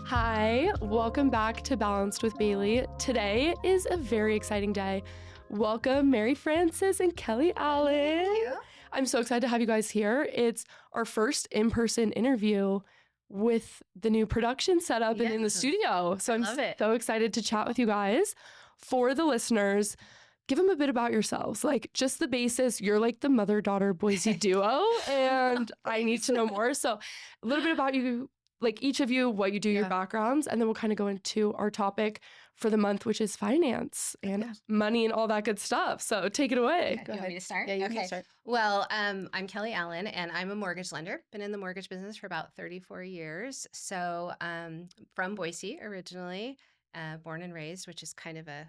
Hi, welcome back to Balanced with Bailey. Today is a very exciting day. Welcome, Mary Frances and Kelly Allen. Thank you. I'm so excited to have you guys here. It's our first in-person interview with the new production setup and in the Yes. studio. So I'm love it. so excited to chat with you guys. For the listeners, give them a bit about yourselves, like just the basis. You're like the mother-daughter Boise duo, and I need to know more. So a little bit about you, like each of you, what you do, your backgrounds, and then we'll kind of go into our topic for the month, which is finance and money and all that good stuff. So take it away. Okay, you want me to start? Yeah, you okay. can start. Well, I'm Kelly Allen, and I'm a mortgage lender. Been in the mortgage business for about 34 years. So from Boise originally, born and raised, which is kind of a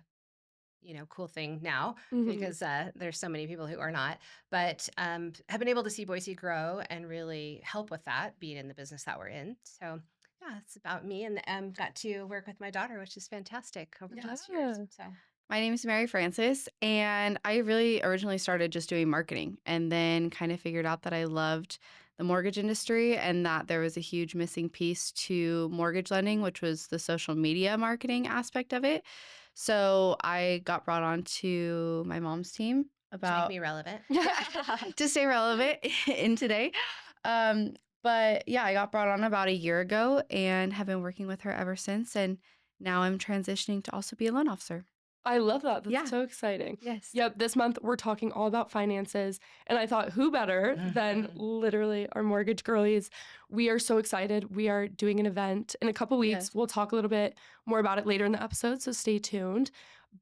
cool thing now because there's so many people who are not, but have been able to see Boise grow and really help with that, being in the business that we're in. So yeah, it's about me, and got to work with my daughter, which is fantastic over the last years. So My name is Mary Frances, and I really originally started just doing marketing and then kind of figured out that I loved the mortgage industry and that there was a huge missing piece to mortgage lending, which was the social media marketing aspect of it. So I got brought on to my mom's team to make about me relevant. to stay relevant in today. But yeah, I got brought on about a year ago and have been working with her ever since. And now I'm transitioning to also be a loan officer. I love that. That's Yeah. so exciting. Yes. Yep, this month we're talking all about finances. And I thought, who better than literally our mortgage girlies? We are so excited. We are doing an event in a couple weeks. Yes. We'll talk a little bit more about it later in the episode, so stay tuned.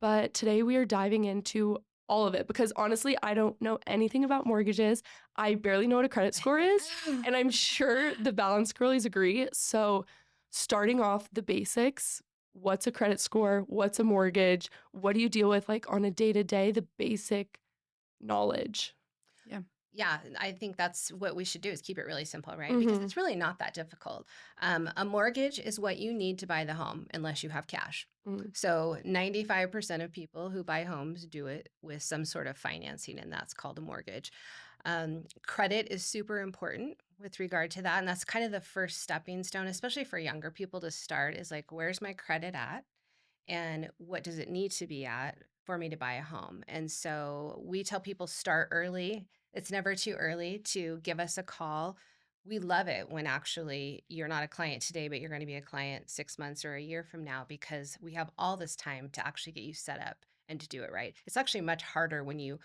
But today we are diving into all of it because honestly, I don't know anything about mortgages. I barely know what a credit score is. And I'm sure the Balance girlies agree. So starting off the basics, what's a credit score? What's a mortgage? What do you deal with like on a day-to-day, the basic knowledge? Yeah, I think that's what we should do is keep it really simple, right? Because it's really not that difficult. A mortgage is what you need to buy the home unless you have cash. So 95% of people who buy homes do it with some sort of financing, and that's called a mortgage. Credit is super important with regard to that. And that's kind of the first stepping stone, especially for younger people to start, is like, where's my credit at? And what does it need to be at for me to buy a home? And so we tell people start early. It's never too early to give us a call. We love it when actually you're not a client today, but you're going to be a client 6 months or a year from now because we have all this time to actually get you set up and to do it right. It's actually much harder when you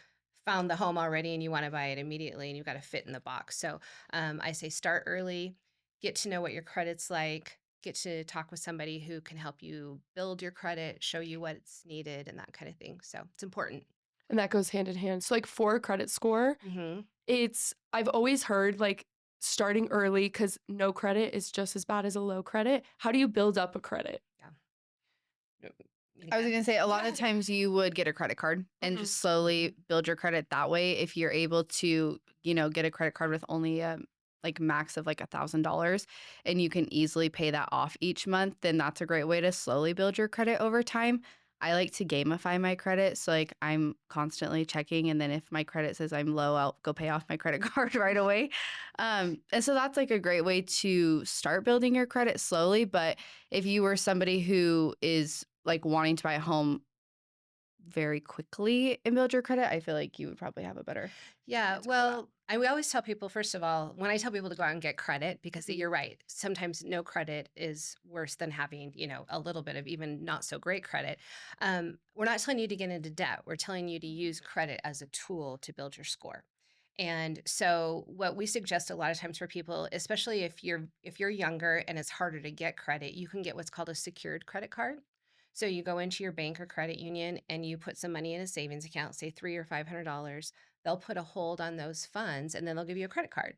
found the home already and you want to buy it immediately and you've got to fit in the box. So I say start early, get to know what your credit's like, get to talk with somebody who can help you build your credit, show you what's needed and that kind of thing. So it's important. And that goes hand in hand. So like for a credit score, I've always heard like starting early because no credit is just as bad as a low credit. How do you build up a credit? I was going to say a lot of times you would get a credit card and just slowly build your credit that way. If you're able to, get a credit card with only a like max of like $1,000 and you can easily pay that off each month, then that's a great way to slowly build your credit over time. I like to gamify my credit. So like I'm constantly checking. And then if my credit says I'm low, I'll go pay off my credit card right away. And so that's like a great way to start building your credit slowly. But if you were somebody who is like wanting to buy a home very quickly and build your credit, I feel like you would probably have a better. Yeah, well, we always tell people, first of all, when I tell people to go out and get credit, because you're right, sometimes no credit is worse than having, a little bit of even not so great credit. We're not telling you to get into debt. We're telling you to use credit as a tool to build your score. And so what we suggest a lot of times for people, especially if you're younger and it's harder to get credit, you can get what's called a secured credit card. So you go into your bank or credit union and you put some money in a savings account, say $300 or $500. They'll put a hold on those funds and then they'll give you a credit card.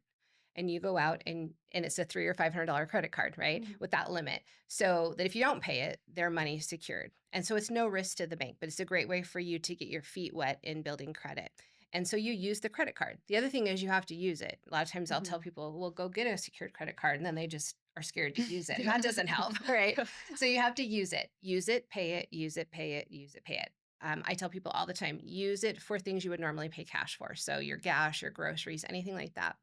And you go out and it's a $300 or $500 credit card, right? With that limit. So that if you don't pay it, their money is secured. And so it's no risk to the bank, but it's a great way for you to get your feet wet in building credit. And so you use the credit card. The other thing is you have to use it. A lot of times I'll tell people, well, go get a secured credit card. And then they just are scared to use it. And that doesn't help, right? So you have to use it, pay it, use it, pay it, use it, pay it. I tell people all the time, use it for things you would normally pay cash for. So your gas, your groceries, anything like that.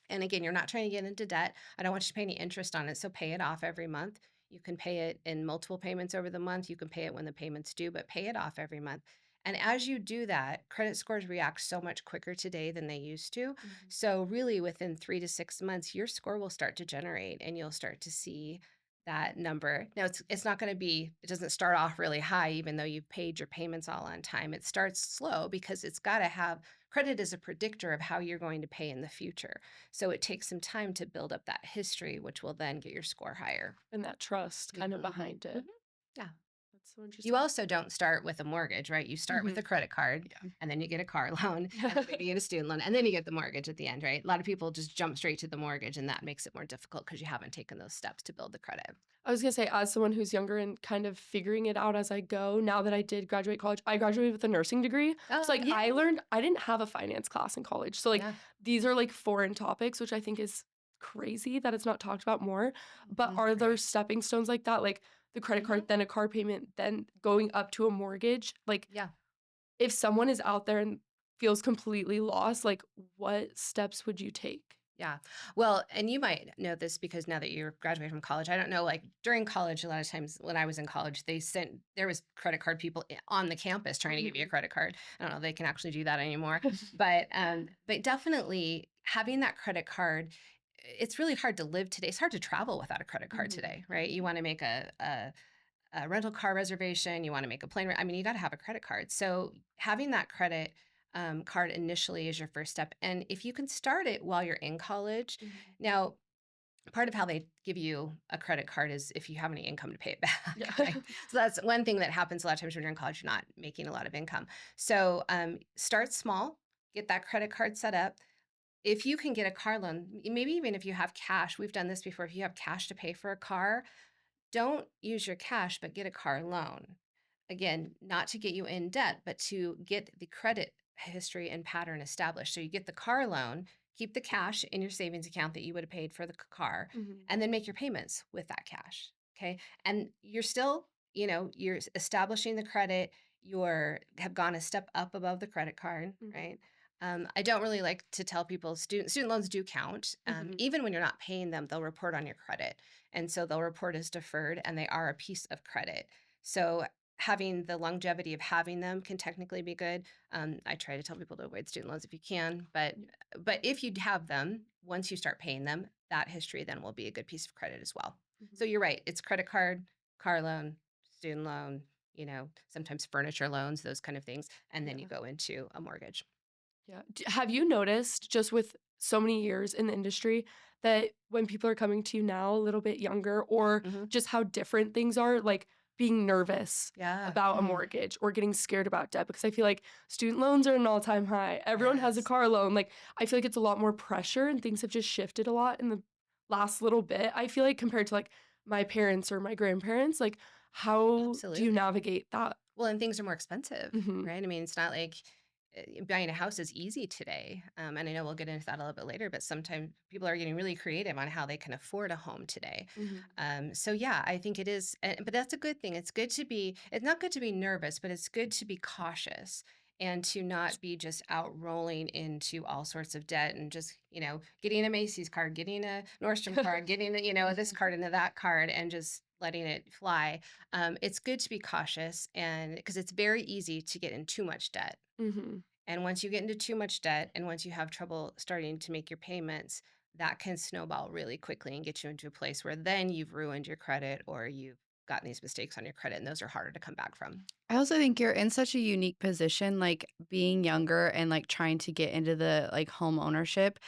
And again, you're not trying to get into debt. I don't want you to pay any interest on it. So pay it off every month. You can pay it in multiple payments over the month. You can pay it when the payment's due, but pay it off every month. And as you do that, credit scores react so much quicker today than they used to. So, really, within 3 to 6 months, your score will start to generate and you'll start to see that number. Now, it's not going to be, it doesn't start off really high, even though you've paid your payments all on time. It starts slow because it's got to have credit as a predictor of how you're going to pay in the future. So, it takes some time to build up that history, which will then get your score higher. And that trust kind of Mhm, behind it. mhm. Yeah. That's so You interesting. also don't start with a mortgage, right? You start with a credit card Yeah. and then you get a car loan and then maybe you get a student loan and then you get the mortgage at the end, right? A lot of people just jump straight to the mortgage and that makes it more difficult because you haven't taken those steps to build the credit. I was gonna say, as someone who's younger and kind of figuring it out as I go, now that I did graduate college, I graduated with a nursing degree. So Oh, like yeah. I didn't have a finance class in college. So like Yeah. these are like foreign topics, which I think is crazy that it's not talked about more. But Mhm. are there stepping stones like that? Like the credit Mhm. card, then a car payment, then going up to a mortgage? Like Yeah. if someone is out there and feels completely lost, like what steps would you take? Yeah. Well, and you might know this because now that you're graduating from college, I don't know, like during college, a lot of times when I was in college, there was credit card people on the campus trying to give you a credit card. I don't know if they can actually do that anymore, but definitely having that credit card, it's really hard to live today. It's hard to travel without a credit card Mhm. today, right? You want to make a rental car reservation, you want to make a plane. I mean, you got to have a credit card. So having that credit card initially is your first step. And if you can start it while you're in college, Mhm. now part of how they give you a credit card is if you have any income to pay it back, Yeah. right? So that's one thing that happens a lot of times when you're in college, you're not making a lot of income. So start small, get that credit card set up. If you can get a car loan, maybe even if you have cash, we've done this before. If you have cash to pay for a car, don't use your cash, but get a car loan. Again, not to get you in debt, but to get the credit history and pattern established. So you get the car loan, keep the cash in your savings account that you would have paid for the car, Mhm. and then make your payments with that cash. Okay. And you're still, you're establishing the credit, you're have gone a step up above the credit card, Mhm. right? I don't really like to tell people student loans do count. Mhm. Even when you're not paying them, they'll report on your credit. And so they'll report as deferred and they are a piece of credit. So having the longevity of having them can technically be good. I try to tell people to avoid student loans if you can, Yeah. but if you have them, once you start paying them, that history then will be a good piece of credit as well. So Mhm. you're right. It's credit card, car loan, student loan, sometimes furniture loans, those kind of things. And then you Yeah. go into a mortgage. Yeah. Have you noticed just with so many years in the industry that when people are coming to you now a little bit younger or Hmm. just how different things are, like being nervous Yeah. about a Mhm. mortgage or getting scared about debt? Because I feel like student loans are an all-time high. Everyone has a Yes. car loan. Like I feel like it's a lot more pressure and things have just shifted a lot in the last little bit. I feel like compared to like my parents or my grandparents, like how do you Absolutely. navigate that? Well, and things are more expensive, Mhm. right? I mean, it's not like buying a house is easy today. And I know we'll get into that a little bit later, but sometimes people are getting really creative on how they can afford a home today. Mhm. So yeah, I think it is, but that's a good thing. It's not good to be nervous, but it's good to be cautious and to not be just out rolling into all sorts of debt and just, getting a Macy's card, getting a Nordstrom card, getting, this Mhm. card into that card and just letting it fly. It's good to be cautious and because it's very easy to get in too much debt. Mhm. And once you get into too much debt and once you have trouble starting to make your payments, that can snowball really quickly and get you into a place where then you've ruined your credit or you've gotten these mistakes on your credit and those are harder to come back from. I also think you're in such a unique position, like being younger and like trying to get into the like home ownership,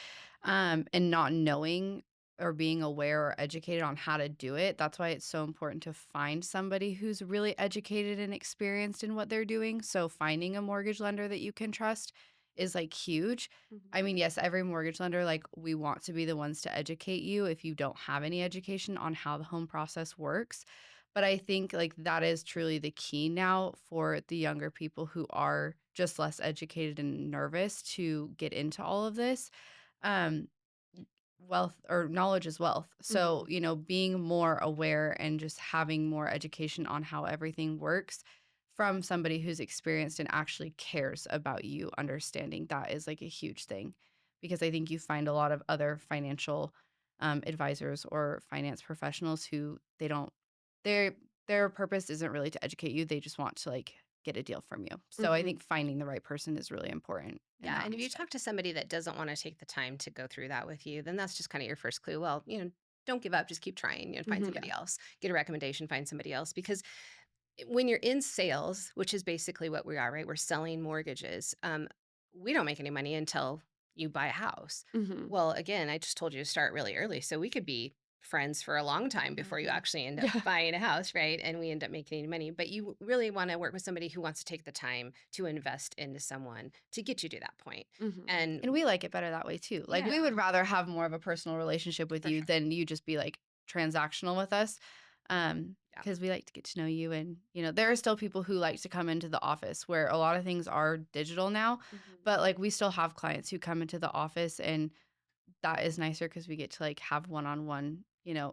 and not knowing or being aware or educated on how to do it. That's why it's so important to find somebody who's really educated and experienced in what they're doing. So finding a mortgage lender that you can trust is like huge. Mhm. I mean, yes, every mortgage lender, like we want to be the ones to educate you if you don't have any education on how the home process works. But I think like that is truly the key now for the younger people who are just less educated and nervous to get into all of this. Um, Wealth or knowledge is wealth. So, Mhm. being more aware and just having more education on how everything works from somebody who's experienced and actually cares about you understanding that is like a huge thing because I think you find a lot of other financial advisors or finance professionals who they don't their purpose isn't really to educate you. They just want to like get a deal from you. So I think finding the right person is really important in Yeah. that And if you aspect. talk to somebody that doesn't want to take the time to go through that with you, then that's just kind of your first clue. Well, don't give up, just keep trying, find Mhm. somebody else, get a recommendation, find somebody else. Because when you're in sales, which is basically what we are, right? We're selling mortgages. We don't make any money until you buy a house. Mhm. Well, again, I just told you to start really early. So we could be friends for a long time before you Mhm. actually end up Yeah. buying a house, right? And we end up making any money. But you really want to work with somebody who wants to take the time to invest into someone to get you to that point. Mhm. And And we like it better that way too. Like yeah, we would rather have more of a personal relationship with for you sure. than you just be like transactional with us. Yeah. Because we like to get to know you, and there are still people who like to come into the office where a lot of things are digital now, Mhm. but like we still have clients who come into the office, and that is nicer because we get to like have one-on-one,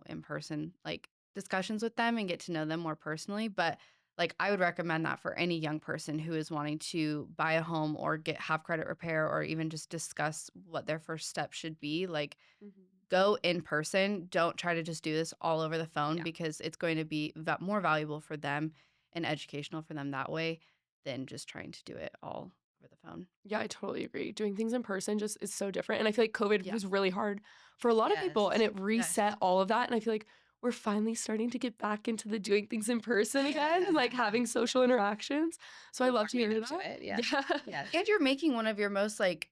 in person like discussions with them and get to know them more personally. But like I would recommend that for any young person who is wanting to buy a home or have credit repair or even just discuss what their first step should be. Like Mhm. go in person. Don't try to just do this all over the phone Yeah. because it's going to be more valuable for them and educational for them that way than just trying to do it all over the phone. Yeah, I totally agree. Doing things in person just is so different. And I feel like COVID Yeah. was really hard for a lot of people and Yes. it Yes. reset all of that. And I feel like we're finally starting to get back into the doing things in person again and like having social interactions. So I We're love to warming hear up to that. it. Yeah. Yeah. Yeah. And you're making one of your most like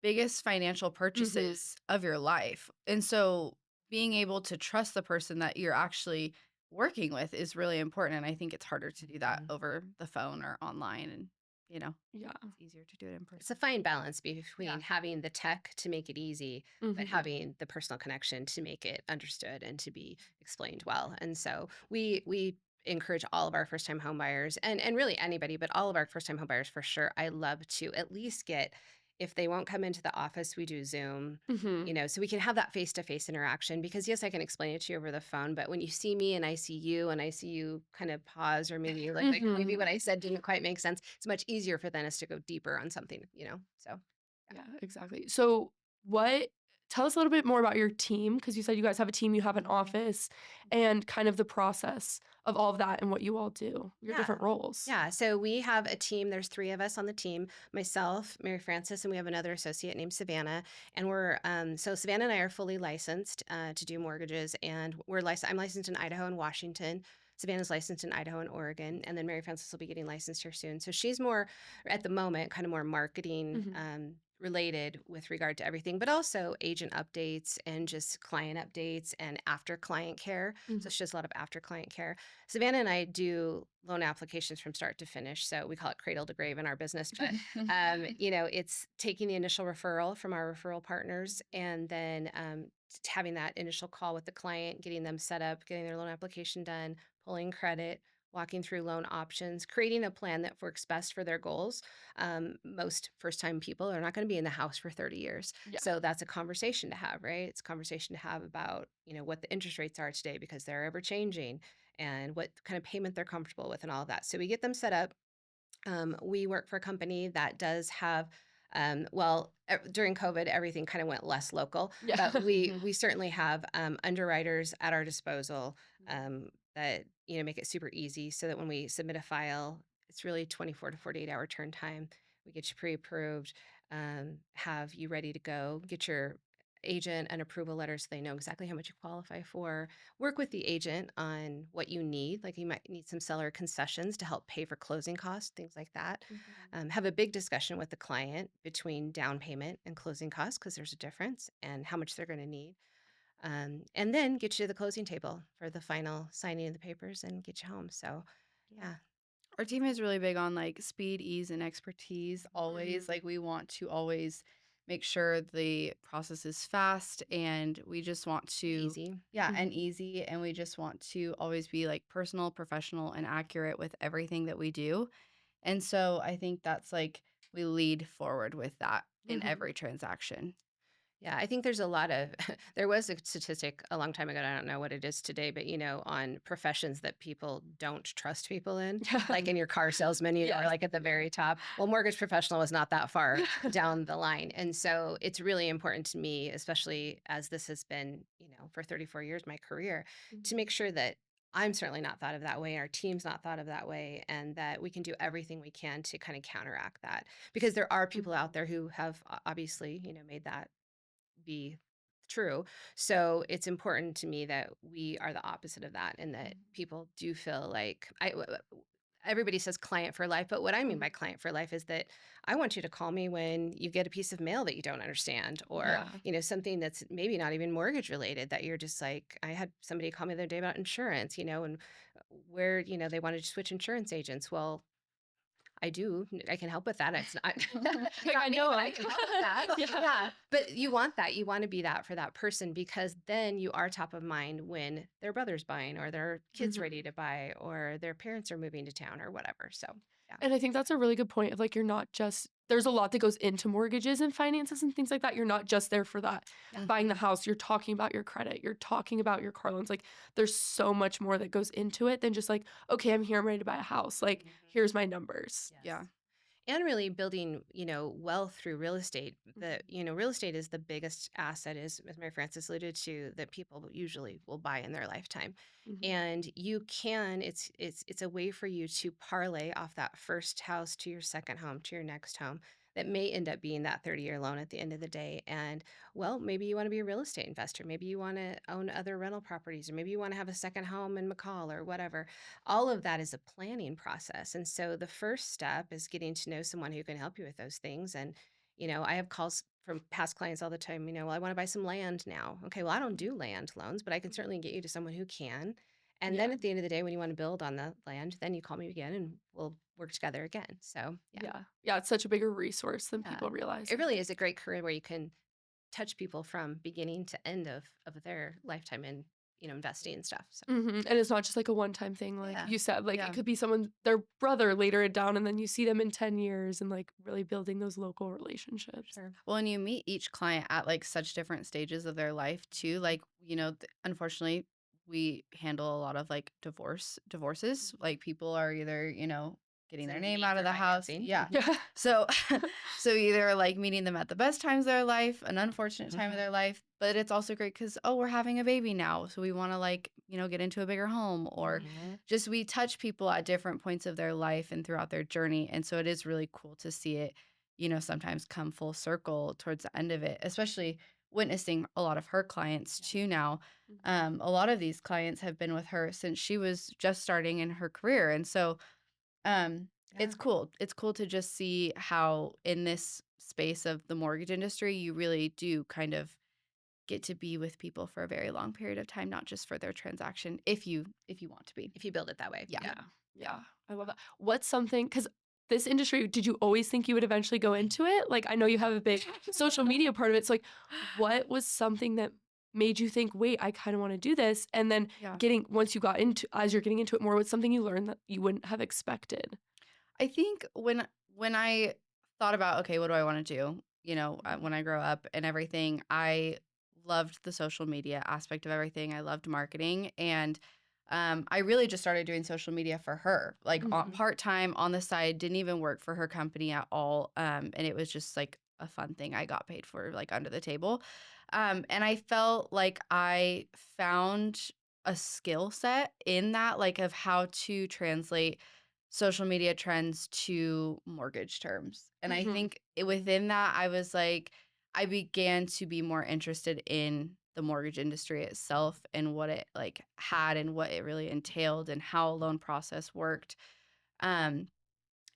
biggest financial Mhm. purchases of your life. And so being able to trust the person that you're actually working with is really important. And I think it's harder to do that Mhm. over the phone or online. And, Yeah. it's easier to do it in It's a person. fine balance Yeah. between having the tech to make it easy, but Mhm. having the personal connection to make it understood and to be explained well. And so we encourage all of our first time home buyers and really anybody, but all of our first time home buyers for sure. I love to at least get, if they won't come into the office, we do Zoom. Mhm. So we can have that face to face interaction because, yes, I can explain it to you over the phone, but when you see me and I see you and I see you kind of pause or maybe you look like maybe Mhm. what I said didn't quite make sense, it's much easier for then us to go deeper on something. So, yeah. Yeah, exactly. So, what tell us a little bit more about your team because you said you guys have a team, you have an office, and kind of the process of all of that and what you all do, your Yeah. different roles. Yeah. So we have a team. There's three of us on the team, myself, Mary Frances, and we have another associate named Savannah. And so Savannah and I are fully licensed to do mortgages. And I'm licensed in Idaho and Washington. Savannah's licensed in Idaho and Oregon. And then Mary Frances will be getting licensed here soon. So she's more, at the moment, kind of more marketing Mhm. related with regard to everything, but also agent updates and just client updates and after client care. So Mhm. she does a lot of after client care. Savannah and I do loan applications from start to finish. So we call it cradle to grave in our business. But, it's taking the initial referral from our referral partners and then having that initial call with the client, getting them set up, getting their loan application done, pulling credit, walking through loan options, creating a plan that works best for their goals. Most first time people are not going to be in the house for 30 years. Yeah. So that's a conversation to have, right? It's a conversation to have about, what the interest rates are today because they're ever changing and what kind of payment they're comfortable with and all of that. So we get them set up. We work for a company that does have, during COVID, everything kind of went less local, Yeah. but we certainly have underwriters at our disposal that make it super easy, so that when we submit a file, it's really 24 to 48-hour turn time. We get you pre-approved, have you ready to go, get your agent an approval letter so they know exactly how much you qualify for, work with the agent on what you need. Like you might need some seller concessions to help pay for closing costs, things like that. Mhm. Have a big discussion with the client between down payment and closing costs because there's a difference and how much they're going to need. And then get you to the closing table for the final signing of the papers and get you home. So, Yeah. yeah. Our team is really big on like speed, ease, and expertise always. Mhm. Like we want to always make sure the process is fast and we just want to, Easy. yeah, and Mhm. easy. And we just want to always be like personal, professional, and accurate with everything that we do. And so I think that's like we lead forward with that in Mhm. every transaction. Yeah, I think there's a lot of there was a statistic a long time ago, and I don't know what it is today, but on professions that people don't trust people in, Yeah. like in your car salesman, are Yes. like at the very top. Well, mortgage professional is not that far down the line. And so it's really important to me, especially as this has been, for 34 years, my career, to Mhm. make sure that I'm certainly not thought of that way. Our team's not thought of that way, and that we can do everything we can to kind of counteract that because there are people out Mhm. there who have obviously, made that be true. So it's important to me that we are the opposite of that and that Mhm. people do feel like everybody says client for life, but what I mean by Mhm. client for life is that I want you to call me when you get a piece of mail that you don't understand or, Yeah. something that's maybe not even mortgage related that you're just like, I had somebody call me the other day about insurance, and where, they wanted to switch insurance agents. Well, I do. I can help with that. It's not Like, I not me, know, but I like can help with that. yeah. Yeah. But you want that. You want to be that for that person because then you are top of mind when their brother's buying or their kid's ready Mhm. to buy or their parents are moving to town or whatever. So, yeah. And I think that's a really good point of, like, you're not just there's a lot that goes into mortgages and finances and things like that. You're not just there for that. Yeah. Buying the Mhm. house, you're talking about your credit, you're talking about your car loans, like, there's so much more that goes into it than just like, "Okay, I'm here, I'm ready to buy a house, like, Mhm. here's my numbers." Yeah. Yes. And really building, wealth through real estate. Mhm. Real estate is the biggest asset, is as Mary Frances alluded to, that people usually will buy in their lifetime. Mhm. And you can, it's a way for you to parlay off that first house to your second home, to your next home. That may end up being that 30-year loan at the end of the day. And well, maybe you want to be a real estate investor. Maybe you want to own other rental properties, or maybe you want to have a second home in McCall or whatever. All of that is a planning process. And so the first step is getting to know someone who can help you with those things. And, I have calls from past clients all the time, well, I want to buy some land now. Okay, well, I don't do land loans, but I can Mhm. certainly get you to someone who can. And then Yeah. at the end of the day, when you want to build on the land, then you call me again and we'll work together again. So, yeah. Yeah. Yeah, it's such a bigger resource than Yeah. people realize, It I really think. is a great career where you can touch people from beginning to end of their lifetime in, investing and stuff. So, Mhm, and it's not just like a one-time thing, like yeah. you said, like, it Yeah. could be someone their brother later it down, and then you see them in 10 years and, like, really building those local For relationships. sure. Well, and you meet each client at like such different stages of their life too. Mhm. Like, unfortunately, we handle a lot of like divorces. Mhm. Like people are either, getting their name Needs out of or the house. financing. Yeah. Mhm. Yeah. So so either like meeting them at the best times of their life, an unfortunate time of Mhm. their life, but it's also great cuz we're having a baby now, so we want to like, get into a bigger home or Mhm. just we touch people at different points of their life and throughout their journey. And so it is really cool to see it, sometimes come full circle towards the end of it, especially witnessing a lot of her clients Yeah. too now. Mhm. A lot of these clients have been with her since she was just starting in her career. And so Yeah. it's cool. It's cool to just see how in this space of the mortgage industry, you really do kind of get to be with people for a very long period of time, not just for their transaction, if you want to be. If you build it that way. Yeah. Yeah. Yeah. Yeah. Yeah. I love that. What's something? Because this industry, did you always think you would eventually go into it? Like, I know you have a big social media part of it, so, like, what was something that made you think, "Wait, I kinda wanna do this?" And then Yeah. getting once you got into as you're getting into it more, what's something you learned that you wouldn't have expected? I think when I thought about, okay, what do I want to do? Mhm. When I grow up and everything, I loved the social media aspect of everything. I loved marketing, and I really just started doing social media for her, like Mhm. part time on the side. Didn't even work for her company at all, and it was just like a fun thing I got paid for, like under the table. And I felt like I found a skill set in that, like of how to translate social media trends to mortgage terms. And I Mhm. think within that, I was like, I began to be more interested in the mortgage industry itself and what it like had and what it really entailed and how a loan process worked. Um,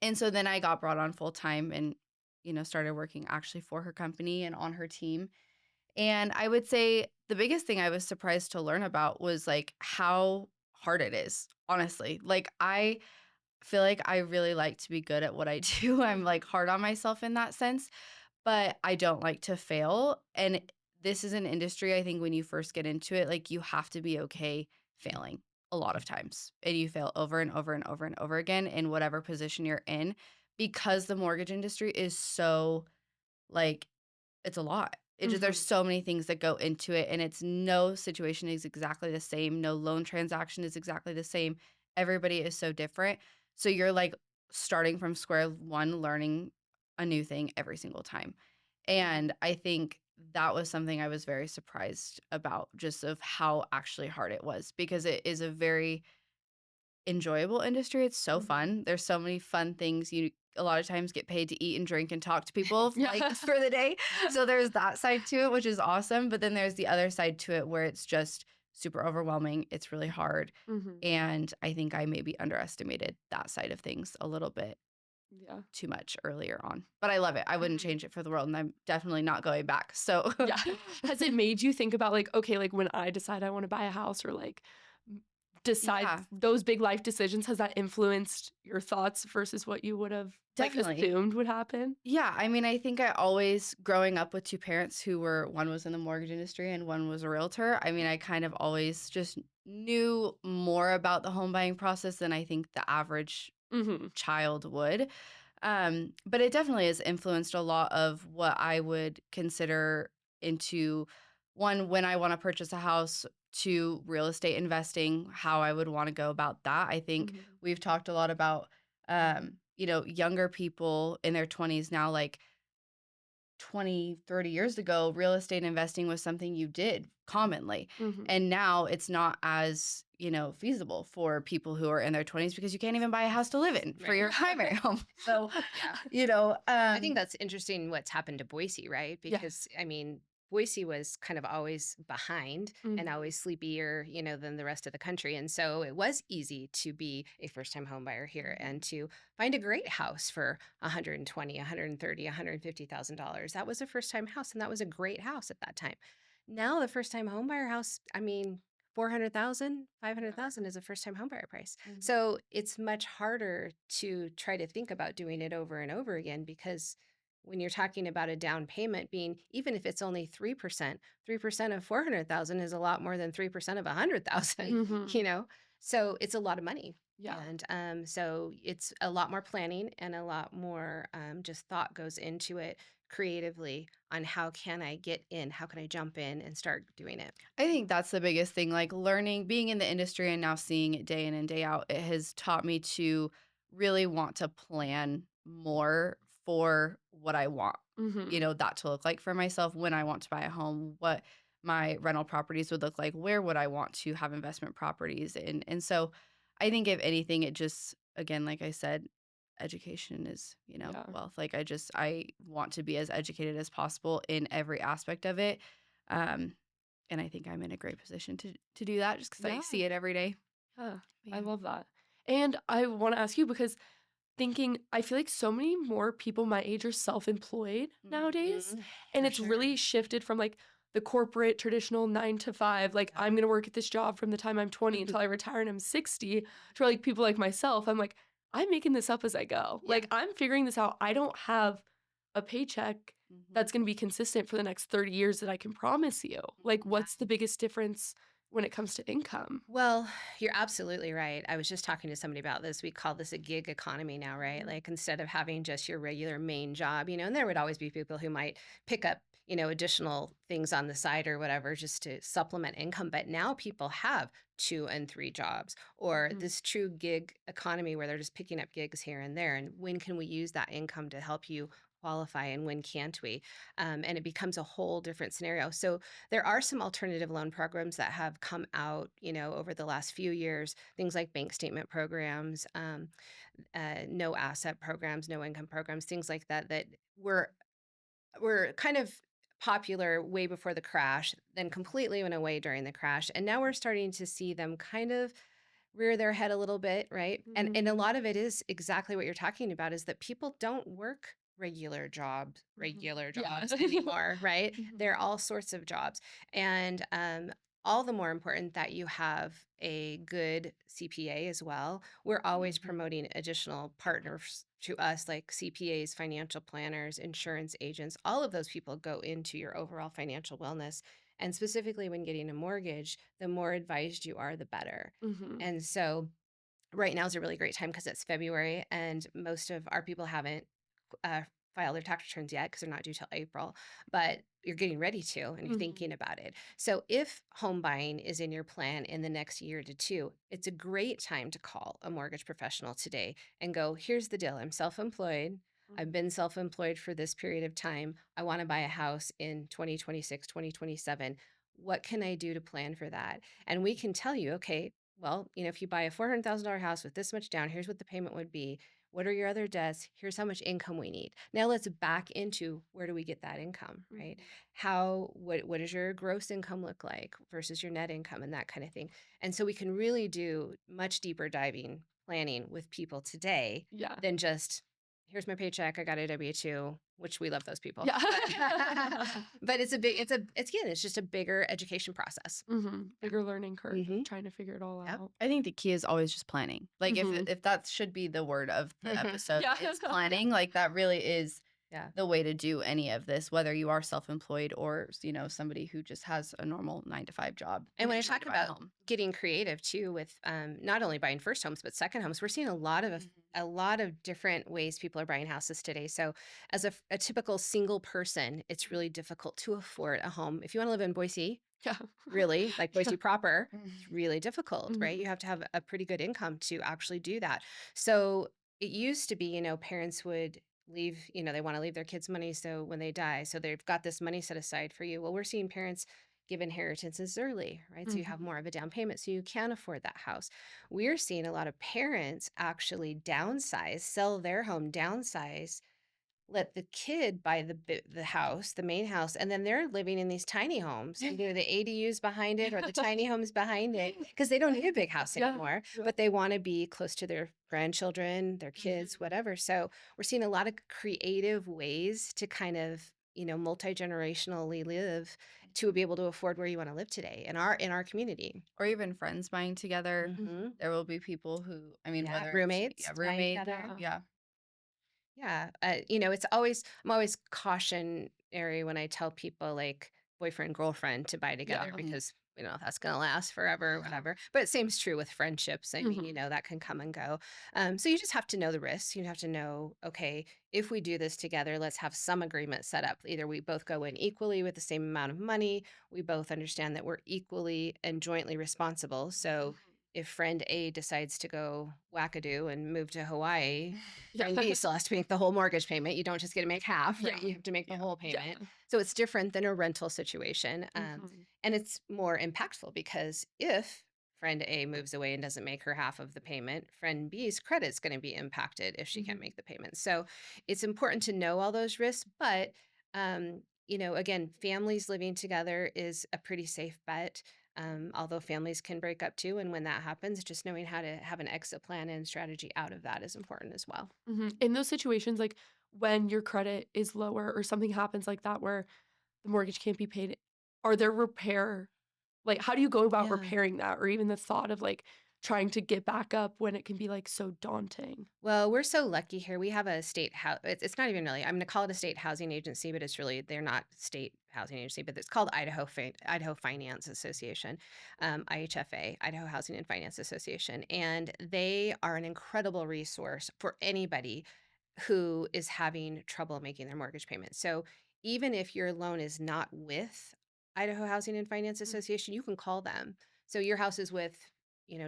and so then I got brought on full time and, started working actually for her company and on her team. And I would say the biggest thing I was surprised to learn about was like how hard it is, honestly. Like I feel like I really like to be good at what I do. I'm like hard on myself in that sense, but I don't like to fail. And this is an industry, I think, when you first get into it, like you have to be okay failing a lot of times. And you fail over and over and over and over again in whatever position you're in because the mortgage industry is so like it's a lot. It just there's Mhm. so many things that go into it, and it's no situation is exactly the same. No loan transaction is exactly the same. Everybody is so different. So you're like starting from square one, learning a new thing every single time. Mhm. And I think that was something I was very surprised about, just of how actually hard it was, because it is a very enjoyable industry. It's so Mhm. fun. There's so many fun things. You a lot of times get paid to eat and drink and talk to people Yeah. like for the day. So there's that side to it, which is awesome. But then there's the other side to it where it's just super overwhelming. It's really hard. Mhm. And I think I maybe underestimated that side of things a little bit Yeah. too much earlier on. But I love it. I wouldn't Mhm. change it for the world. And I'm definitely not going back. So Yeah. Has it made you think about like, okay, like when I decide I want to buy a house or like decide yeah, those big life decisions, has that influenced your thoughts versus what you would have like definitely. assumed would happen? Yeah, I mean, I think I always, growing up with two parents who were, one was in the mortgage industry and one was a realtor, I mean, I kind of always just knew more about the home buying process than I think the average Mhm. child would. But it definitely has influenced a lot of what I would consider into one, when I want to purchase a house, to real estate investing, how I would want to go about that. I think Mhm. we've talked a lot about, younger people in their 20s now, like 20, 30 years ago, real estate investing was something you did commonly. Mhm. And now it's not as, feasible for people who are in their 20s because you can't even buy a house to live in for Right. your primary home. So, Yeah. you know, I think um, that's interesting what's happened to Boise, right? Yes. Because I mean, Boise was kind of always behind and Mhm. always sleepier, than the rest of the country. And so it was easy to be a first-time home buyer here and Mhm. to find a great house for 120, 130, $150,000. That was a first-time house and that was a great house at that time. Now the first-time home buyer house, I mean, 400,000, 500,000 is a first-time home buyer price. Mhm. So it's much harder to try to think about doing it over and over again because when you're talking about a down payment being, even if it's only 3%, 3% of 400,000 is a lot more than 3% of 100,000, Mhm. you know? So it's a lot of money. Yeah. And so it's a lot more planning and a lot more just thought goes into it creatively on how can I get in? How can I jump in and start doing it? I think that's the biggest thing, like learning, being in the industry and now seeing it day in and day out. It has taught me to really want to plan more for what I want, Mhm. that to look like for myself when I want to buy a home, what my rental properties would look like, where would I want to have investment properties. And so I think if anything, it just, again, like I said, education is, Yeah. wealth. Like I want to be as educated as possible in every aspect of it. Um, and I think I'm in a great position to do that just because I Yeah. see it every day. Yeah. I Yeah. love that. And I want to ask you because thinking I feel like so many more people my age are self-employed nowadays, Mhm. and For it's sure. really shifted from, like, the corporate traditional 9 to 5, like, Yeah. I'm gonna work at this job from the time I'm 20 until I retire and I'm 60, to, like, people like myself, I'm like, "I'm making this up as I go." Yeah. Like, I'm figuring this out. I don't have a paycheck Mhm. that's gonna be consistent for the next 30 years that I can promise you. Like, Yeah. what's the biggest difference when it comes to income? Well, you're absolutely right. I was just talking to somebody about this. We call this a gig economy now, right? Mhm. Like instead of having just your regular main job, and there would always be people who might pick up, additional things on the side or whatever just to supplement income. But now people have 2 and 3 jobs or Mhm. this true gig economy where they're just picking up gigs here and there. And when can we use that income to help you qualify and when can't we? And it becomes a whole different scenario. So there are some alternative loan programs that have come out, over the last few years, things like bank statement programs, no asset programs, no income programs, things like that, that were kind of popular way before the crash, then completely went away during the crash. And now we're starting to see them kind of rear their head a little bit, right? And a Mhm. lot of it is exactly what you're talking about is that people don't work Mhm. regular Yeah. jobs anymore, right? Mhm. There are all sorts of jobs. And all the more important that you have a good CPA as well. We're always Mhm. promoting additional partners to us like CPAs, financial planners, insurance agents. All of those people go into your overall financial wellness. And specifically when getting a mortgage, the more advised you are, the better. Mhm. And so right now is a really great time because it's February and most of our people haven't uh, filed their tax returns yet because they're not due till April, but you're getting ready to and you're Mhm. thinking about it. So if home buying is in your plan in the next year to two, it's a great time to call a mortgage professional today and go, here's the deal. I'm self employed. I've been self-employed for this period of time. I want to buy a house in 2026, 2027. What can I do to plan for that? And we can tell you, okay, well, if you buy a $400,000 house with this much down, here's what the payment would be. What are your other debts? Here's how much income we need. Now let's back into where do we get that income, right? What does your gross income look like versus your net income and that kind of thing. And so we can really do much deeper diving planning with people today Yeah. than just here's my paycheck, I got a W-2, which we love those people. Yeah. But it's just a bigger education process. Bigger learning curve, Mhm. trying to figure it all Yep. out. I think the key is always just planning. Like if that should be the word of the Mhm. episode, Yeah. it's planning. Like that really is Yeah. the way to do any of this, whether you are self-employed or somebody who just has a normal 9 to 5 job. And when I is trying talk to buy a about home. getting creative too with not only buying first homes but second homes, we're seeing Mhm. a lot of different ways people are buying houses today. So as a typical single person, it's really difficult to afford a home. If you want to live in Boise, Yeah. really, like Boise proper, Mhm. it's really difficult, right? Mhm. You have to have a pretty good income to actually do that. So it used to be, parents would leave, they want to leave their kids money so when they die, so they've got this money set aside for you. Well, we're seeing parents give inheritances early, right? So you have more of a down payment so you can afford that house. We're seeing a lot of parents actually downsize, sell their home, downsize, let the kid buy the house, the main house, and then they're living in these tiny homes, either the ADUs behind it or the tiny homes behind it, because they don't need a big house Yeah. anymore, Yeah. but they want to be close to their grandchildren, their kids, whatever. So we're seeing a lot of creative ways to kind of, multi-generationally live to be able to afford where you want to live today in our community. Or even friends buying together. Mhm. There will be people who, I mean, Yeah, whether it's roommates buying roommate, together. yeah. Yeah, I'm always cautionary when I tell people like boyfriend girlfriend to buy together Yeah. because we don't know if that's going to last forever or whatever. But it seems true with friendships. I mean, Mhm. that can come and go. So you just have to know the risks. You have to know, okay, if we do this together, let's have some agreement set up. Either we both go in equally with the same amount of money. We both understand that we're equally and jointly responsible. So if friend A decides to go wackadoo and move to Hawaii, Yeah. friend B still has to make the whole mortgage payment. You don't just get to make half, right? Yeah. You have to make the Yeah. whole Yeah. payment. So it's different than a rental situation. Mhm. And it's more impactful because if friend A moves away and doesn't make her half of the payment, friend B's credit's going to be impacted if she can't Mhm. make the payment. So it's important to know all those risks. But, again, families living together is a pretty safe bet. Although families can break up too. And when that happens, just knowing how to have an exit plan and strategy out of that is important as well. In those situations, like when your credit is lower or something happens like that where the mortgage can't be paid, are there like how do you go about Yeah. repairing that, or even the thought of like trying to get back up when it can be like so daunting? Well, we're so lucky here. We have a state house. It's not even really. I'm going to call it a state housing agency, but it's really they're not state housing agency. But it's called Idaho Finance Association, IHFA, Idaho Housing and Finance Association, and they are an incredible resource for anybody who is having trouble making their mortgage payment. So even if your loan is not with Idaho Housing and Finance Association, you can call them. So your house is with,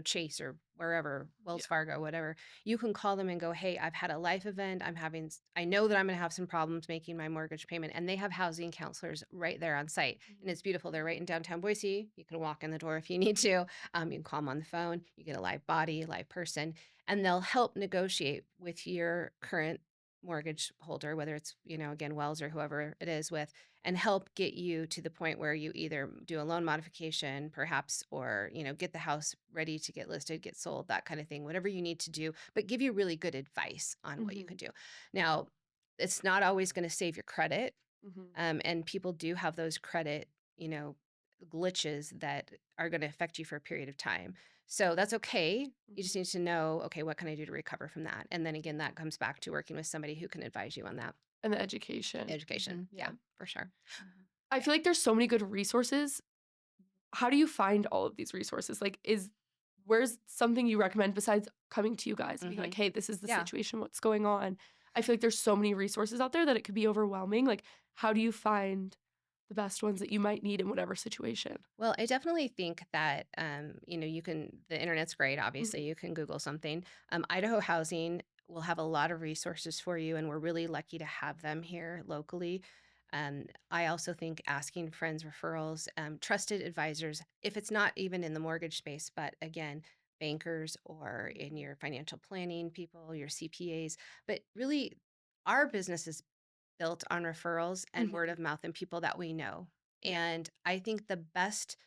Chase or wherever, Wells Yeah. Fargo, whatever. You can call them and go, "Hey, I've had a life event. I know that I'm going to have some problems making my mortgage payment." And they have housing counselors right there on site. And it's beautiful. They're right in downtown Boise. You can walk in the door if you need to. You can call them on the phone. You get a live body, live person, and they'll help negotiate with your current mortgage holder, whether it's, again, Wells or whoever it is with, and help get you to the point where you either do a loan modification, perhaps, or, get the house ready to get listed, get sold, that kind of thing, whatever you need to do, but give you really good advice on what you Mhm. can do. Now, it's not always going to save your credit. Mhm. And people do have those credit, glitches that are going to affect you for a period of time. So that's okay. You just Mhm. need to know, okay, what can I do to recover from that? And then again, that comes back to working with somebody who can advise you on that And the education. education. Yeah. Yeah, for sure. I feel like there's so many good resources. How do you find all of these resources? Like, where's something you recommend besides coming to you guys and being like, Mhm. hey, this is the Yeah. situation, what's going on? I feel like there's so many resources out there that it could be overwhelming. Like, how do you find the best ones that you might need in whatever situation? Well, I definitely think that, the internet's great. Obviously, you can Google something. Idaho Housing will have a lot of resources for you, and we're really lucky to have them here locally. I also think asking friends, referrals, trusted advisors, if it's not even in the mortgage space, but again, bankers or in your financial planning people, your CPAs, but really our business is built on referrals and word Mhm. of mouth and people that we know. Yeah. And I think the best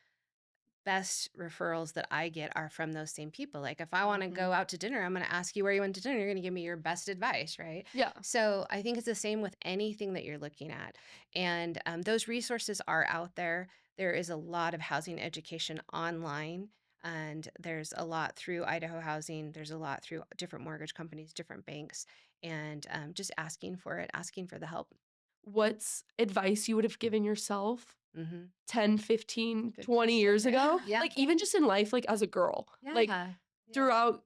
referrals that I get are from those same people. Like if I want to go Mhm. out to dinner, I'm going to ask you where you went to dinner. You're going to give me your best advice, right? Yeah. So I think it's the same with anything that you're looking at. And those resources are out there. There is a lot of housing education online. And there's a lot through Idaho Housing. There's a lot through different mortgage companies, different banks, and just asking for it, asking for the help. What's advice you would have given yourself Hmm. 10, 15, Good 20 years question. ago? Yeah. Like even just in life, like as a girl, like Yeah. Yeah. throughout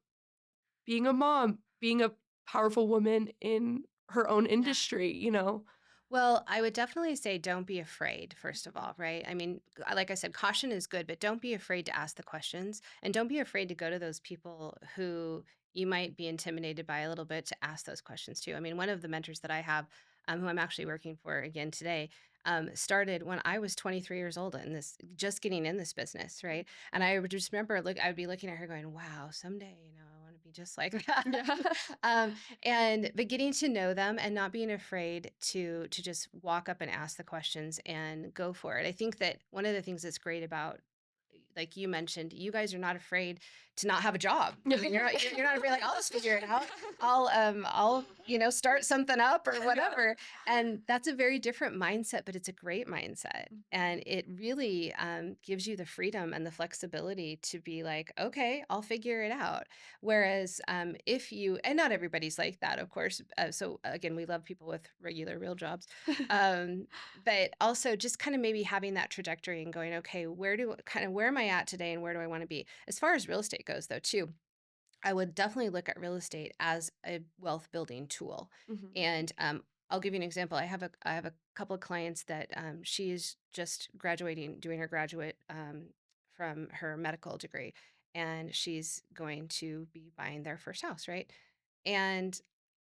being a mom, being a powerful woman in her own Yeah. industry, you know? Well, I would definitely say don't be afraid, first of all, right? I mean, like I said, caution is good, but don't be afraid to ask the questions and don't be afraid to go to those people who you might be intimidated by a little bit to ask those questions too. I mean, one of the mentors that I have, who I'm actually working for again today, started when I was 23 years old in this, just getting in this business, right? And I would just remember, look, I would be looking at her going, wow, someday, I want to be just like that. Yeah. um, but getting to know them and not being afraid to just walk up and ask the questions and go for it. I think that one of the things that's great about, like you mentioned, you guys are not afraid to not have a job. I mean, you're not afraid, like, I'll just figure it out. I'll start something up or whatever. And that's a very different mindset, but it's a great mindset. And it really gives you the freedom and the flexibility to be like, okay, I'll figure it out. Whereas if you, and not everybody's like that, of course. So again, we love people with regular, real jobs. Um, but also just kind of maybe having that trajectory and going, okay, where am I at today and where do I want to be? As far as real estate goes, though, too, I would definitely look at real estate as a wealth building tool. Mhm. And I'll give you an example. I have a couple of clients that she's just graduating, doing her graduate from her medical degree, and she's going to be buying their first house, right? And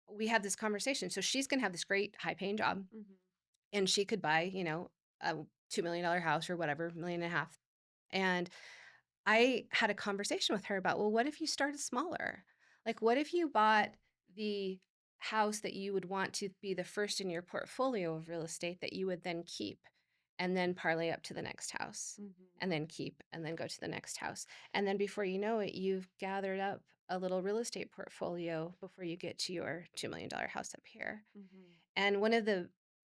we had this conversation. So she's going to have this great high paying job, Mhm. and she could buy, a $2 million house or whatever, 1.5 million. And I had a conversation with her about, well, what if you started smaller? Like, what if you bought the house that you would want to be the first in your portfolio of real estate that you would then keep and then parlay up to the next house Mhm. and then keep and then go to the next house. And then before you know it, you've gathered up a little real estate portfolio before you get to your $2 million house up here. Mhm. And one of the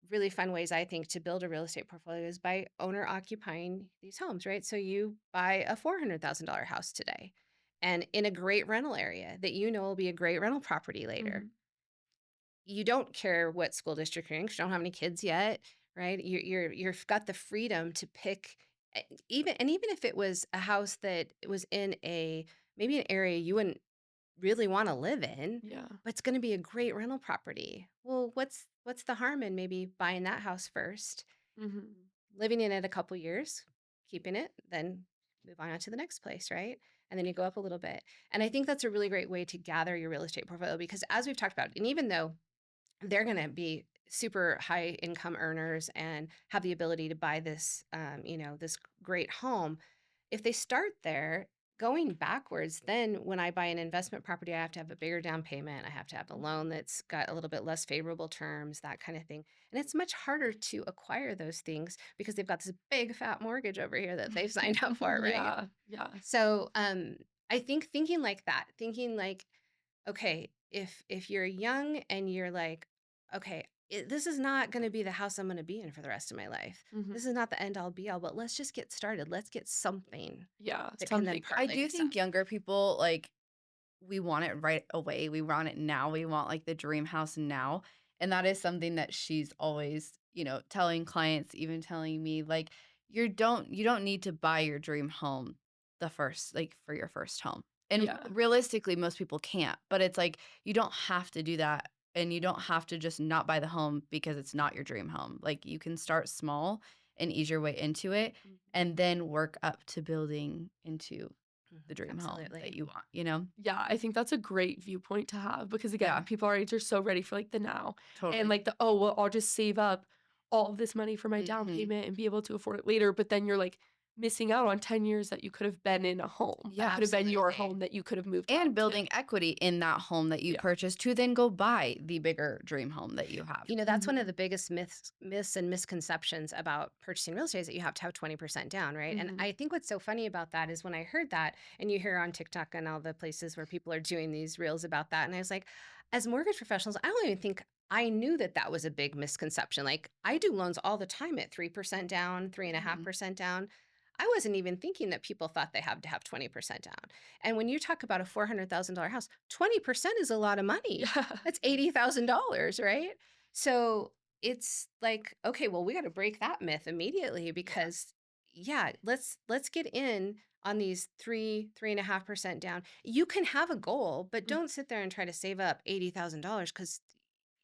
really fun ways I think to build a real estate portfolio is by owner occupying these homes, right? So you buy a $400,000 house today and in a great rental area that you know will be a great rental property later. Mhm. You don't care what school district you're in 'cause you don't have any kids yet, right? You've got the freedom to pick even if it was a house that was in a maybe an area you wouldn't really want to live in, Yeah. but it's going to be a great rental property. Well, what's the harm in maybe buying that house first, Mhm. living in it a couple years, keeping it, then move on to the next place, right? And then you go up a little bit. And I think that's a really great way to gather your real estate portfolio because as we've talked about, and even though they're going to be super high income earners and have the ability to buy this this great home, if they start there going backwards, then when I buy an investment property, I have to have a bigger down payment, I have to have a loan that's got a little bit less favorable terms, that kind of thing, and it's much harder to acquire those things because they've got this big fat mortgage over here that they've signed up for, right? Yeah. Yeah. So I think thinking like that, thinking like, okay, if you're young and you're like, okay, this is not going to be the house I'm going to be in for the rest of my life. Mhm. This is not the end all be all, but let's just get started. Let's get something Yeah. that can then Something. I parlay do us up. think younger people like we want it right away. We want it now. We want like the dream house now. And that is something that she's always, telling clients, even telling me like you don't need to buy your dream home the first like for your first home. And Yeah. realistically most people can't, but it's like you don't have to do that and you don't have to just not buy the home because it's not your dream home. Like you can start small and ease your way into it Mhm. and then work up to building into the dream home that Absolutely. you want, you know? Yeah, I think that's a great viewpoint to have because again, Yeah, people our age are so ready for like the now and totally. like the oh well, I'll just save up all of this money for my down Mhm. payment and be able to afford it later. But then you're like missing out on 10 years that you could have been in a home. That Yeah. could have been your Absolutely. home that you could have moved And out to. building equity in that home that you Yeah. purchased to then go buy the bigger dream home that you have. You know, that's one of Mhm. the biggest myths and misconceptions about purchasing real estate is that you have to have 20% down, right? And Mhm. I think what's so funny about that is when I heard that, and you hear on TikTok and all the places where people are doing these reels about that, and I was like, as mortgage professionals, I don't even think I knew that that was a big misconception. Like I do loans all the time at 3% down, three and a half Mhm. percent down. I wasn't even thinking that people thought they have to have 20% down. And when you talk about a $400,000 house, 20% is a lot of money. Yeah. That's $80,000, right? So it's like, okay, well, we got to break that myth immediately Yeah. because yeah, let's get in on these 3.5% down. You can have a goal, but Mm. don't sit there and try to save up $80,000 because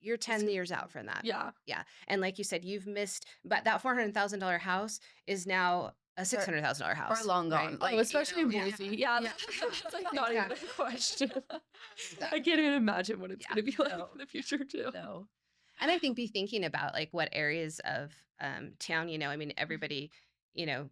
you're It's 10 gonna years out from that. yeah. Yeah. And like you said, you've missed, but that $400,000 house is now a Or, $600,000 or house, long right? gone. Oh, Like, especially in Yeah. Boise. Yeah, yeah. that's like not even a Exactly. question. I Exactly. can't even imagine what it's Yeah. gonna be like No. in the future too. No. And I think be thinking about like what areas of town, I mean, Mhm. everybody, you know,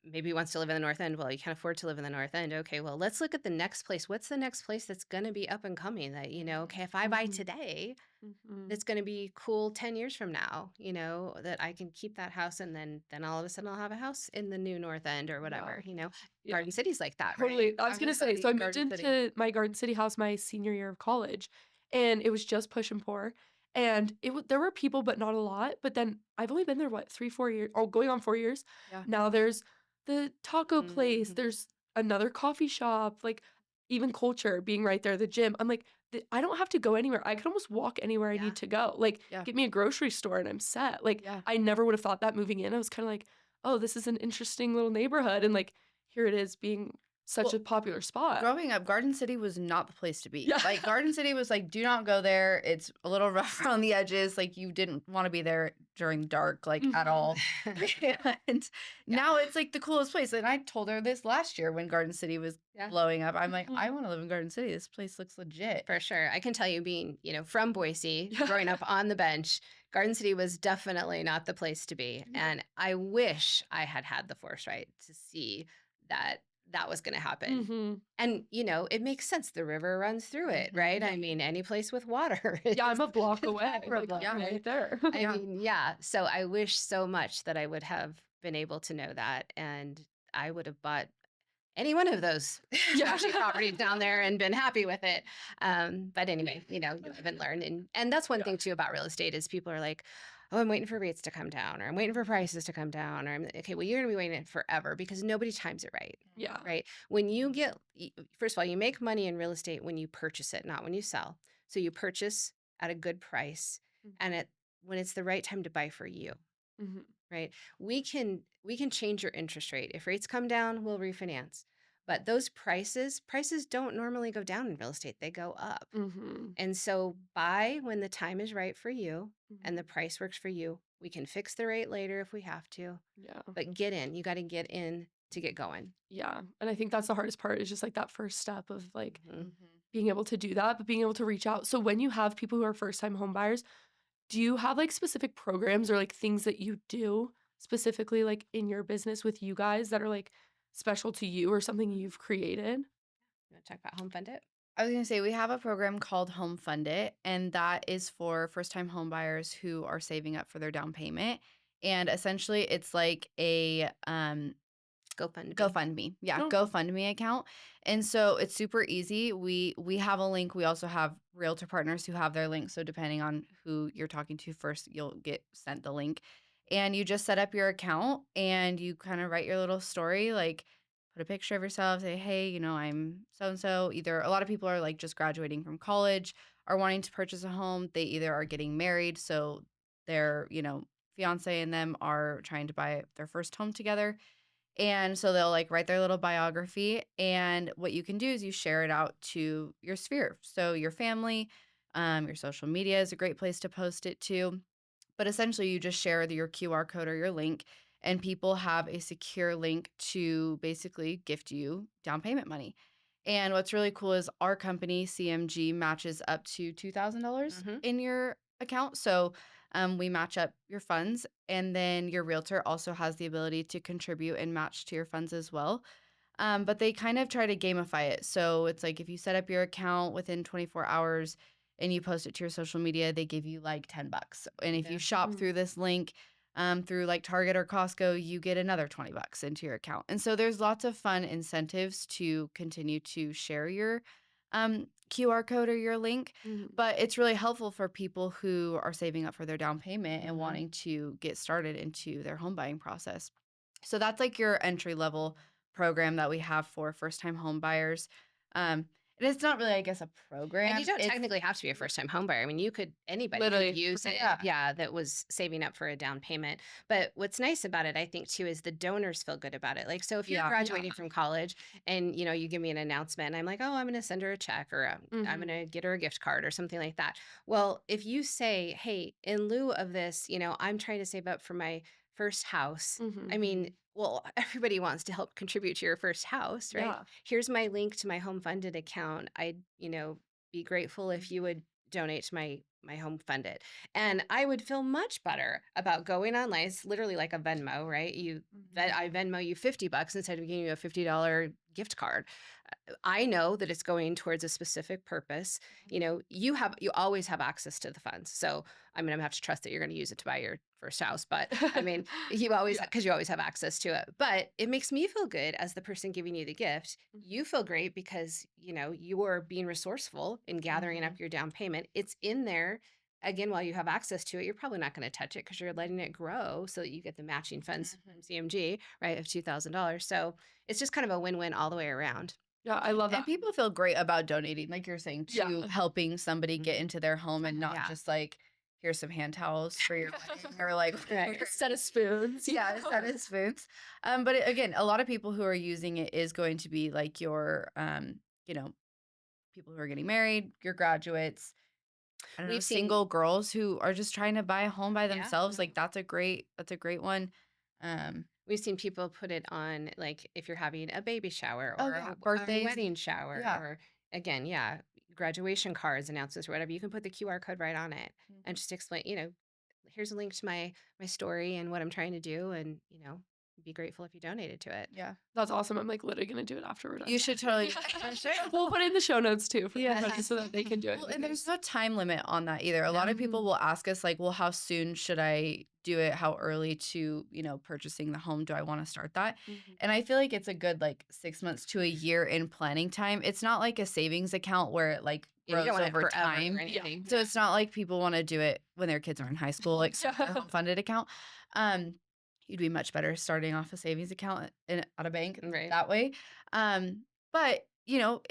maybe wants to live in the North End. Well, you can't afford to live in the North End. Okay, well, let's look at the next place. What's the next place that's going to be up and coming that, okay, if I buy Mhm. today, Mhm. that's going to be cool 10 years from now, that I can keep that house and then all of a sudden I'll have a house in the new North End or Yeah. whatever, Yeah. Garden City's like that, right? Totally. I was I'm gonna just say, so studying I moved Garden City. into my Garden City house my senior year of college, and it was just push and pour. And there were people, but not a lot. But then I've only been there what 3, 4 years? Oh, going on 4 years. Yeah. Now there's the taco place. Mhm. There's another coffee shop. Like even culture being right there. The gym. I'm like, I don't have to go anywhere. I could almost walk anywhere I Yeah. need to go. Like Yeah. get me a grocery store and I'm set. Like Yeah. I never would have thought that moving in. I was kind of like, oh, this is an interesting little neighborhood, and like here it is being such Well, a popular spot. growing up, Garden City was not the place to be. Yeah. Like Garden City was like, do not go there. It's a little rough around the edges. Like you didn't want to be there during dark, like at Mhm. all. And now it's like the coolest place. And I told her this last year when Garden City was Yeah. blowing up. I'm like, Mhm. I want to live in Garden City. This place looks legit. For sure. I can tell you being, from Boise, Yeah. growing up on the bench, Garden City was definitely not the place to be. Yeah. And I wish I had had the foresight to see that that was going to happen. Mhm. And, it makes sense. The river runs through it, Mhm. right? I mean, any place with water Yeah, I'm is, a block is away. Like, preferable, Yeah. right? right there. I Yeah. mean, yeah. So I wish so much that I would have been able to know that. And I would have bought any one of those Yeah. flashy properties down there and been happy with it. But anyway, you live and learn. And that's one Yeah. thing too about real estate is people are like, oh, I'm waiting for rates to come down, or I'm waiting for prices to come down, or I'm okay, well, you're gonna be waiting forever because nobody times it right. Yeah. Right. When you first of all, you make money in real estate when you purchase it, not when you sell. So you purchase at a good price and when it's the right time to buy for you. Mhm. Right? We can change your interest rate. If rates come down, we'll refinance. But those prices don't normally go down in real estate. They go up. Mhm. And so buy when the time is right for you and the Mhm. price works for you. We can fix the rate later if we have to. Yeah. But get in. You got to get in to get going. Yeah. And I think that's the hardest part is just like that first step of like Mhm. being able to do that, but being able to reach out. So when you have people who are first time home buyers, do you have like specific programs or like things that you do specifically like in your business with you guys that are like special to you or something you've created? You want to talk about Home Fund It? I was going to say we have a program called Home Fund It, and that is for first-time home buyers who are saving up for their down payment. And essentially, it's like a GoFundMe. GoFundMe. Yeah, Okay. GoFundMe account. And so it's super easy. We have a link. We also have realtor partners who have their link. So depending on who you're talking to first, you'll get sent the link. And you just set up your account and you kind of write your little story, like put a picture of yourself, say, hey, I'm so and so. Either a lot of people are like just graduating from college, are wanting to purchase a home. They either are getting married, so their, fiance and them are trying to buy their first home together. And so they'll like write their little biography. And what you can do is you share it out to your sphere. So your family, your social media is a great place to post it to. But essentially, you just share your QR code or your link. and people have a secure link to basically gift you down payment money. And what's really cool is our company, CMG, matches up to $2,000 Hmm. in your account. So we match up your funds, and then your realtor also has the ability to contribute and match to your funds as well. But they kind of try to gamify it. So it's like if you set up your account within 24 hours and you post it to your social media, they give you like $10. And if you Yeah. shop through this link, through like Target or Costco, you get another $20 into your account. And so there's lots of fun incentives to continue to share your QR code or your link. Mhm. But it's really helpful for people who are saving up for their down payment and Mhm. wanting to get started into their home buying process. So that's like your entry level program that we have for first time home buyers. And it's not really, I guess, a program. And you don't It's technically have to be a first time home buyer. I mean, anybody could Literally. use it. Yeah. Yeah, that was saving up for a down payment. But what's nice about it, I think, too, is the donors feel good about it. Like, so if you're Yeah. graduating from college and, you give me an announcement, and I'm like, oh, I'm going to send her a check or I'm Mhm. going to get her a gift card or something like that. Well, if you say, hey, in lieu of this, I'm trying to save up for my first house. I Mhm. mean, well, everybody wants to help contribute to your first house, right? Yeah. Here's my link to my home funded account. I'd, be grateful if you would donate to my home funded. And I would feel much better about going online. It's literally like a Venmo, right? I Venmo you $50 instead of giving you a $50 gift card. I know that it's going towards a specific purpose. You always have access to the funds. So I mean, I'm gonna have to trust that you're going to use it to buy your first house. But I mean, you always Yeah. because you always have access to it. But it makes me feel good as the person giving you the gift. You feel great because you are being resourced in gathering Mhm. up your down payment. It's in there. Again, while you have access to it, you're probably not going to touch it because you're letting it grow so that you get the matching funds from CMG, right, of $2,000. So it's just kind of a win-win all the way around. Yeah, I love And that. people feel great about donating, like you're saying, Yeah. to helping somebody get Mhm. into their home and not Yeah. just like, here's some hand towels for your wedding or like, Right. A set of spoons. yeah, a set of spoons. Again, a lot of people who are using it is going to be like your, you know, people who are getting married, your graduates, I don't know, We've seen single girls who are just trying to buy a home by Yeah. themselves. Like that's a great one. Um, We've seen people put it on, like, if you're having a baby shower oh or yeah, or a birthdays. wedding shower, Yeah. or again, yeah, graduation cards, announcements, or whatever. You can put the QR code right on it and just explain, here's a link to my story and what I'm trying to do, and be grateful if you donated to it. Yeah. That's awesome. I'm like literally gonna do it after we're done. You should totally. We'll put it in the show notes too for Yeah. everybody so that they can do it. Well, and there's no time limit on that either. A lot of people No. will ask us like, well, how soon should I do it? How early to, purchasing the home do I want to start that? Mhm. And I feel like it's a good like 6 months to a year in planning time. It's not like a savings account where it like Yeah, you grows don't want it over forever or time. anything. So it's not like people want to do it when their kids are in high school, like start their home funded account. Um, you'd be much better starting off a savings account at a bank Right. that way. But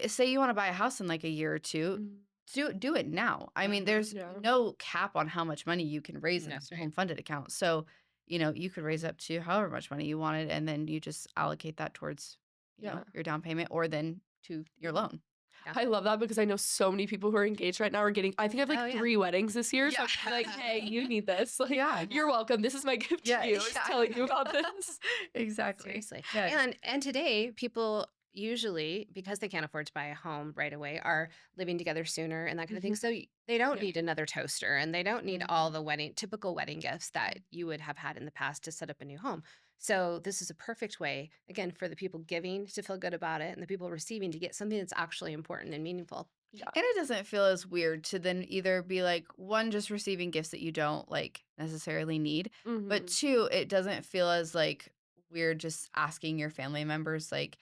say you want to buy a house in like a year or two, Mhm. do it now. I mean, there's Yeah. no cap on how much money you can raise in That's a right. home funded account. So, you could raise up to however much money you wanted, and then you just allocate that towards, Yeah. your down payment or then to your loan. Yeah. I love that because I know so many people who are engaged right now are getting, I think I have like Oh, yeah. 3 weddings this year. So Yeah. I'm like, hey, you need this. Like, Yeah. you're welcome. This is my gift Yeah, to you. Is yeah. telling you about this. Exactly. Seriously. Yeah. And today people usually, because they can't afford to buy a home right away, are living together sooner and that kind of thing. Mhm. So they don't Yeah. need another toaster and they don't need Mhm. all the typical wedding gifts that you would have had in the past to set up a new home. So this is a perfect way, again, for the people giving to feel good about it and the people receiving to get something that's actually important and meaningful. Yeah. And it doesn't feel as weird to then either be like, one, just receiving gifts that you don't like necessarily need, but Mhm. two, it doesn't feel as like weird just asking your family members like,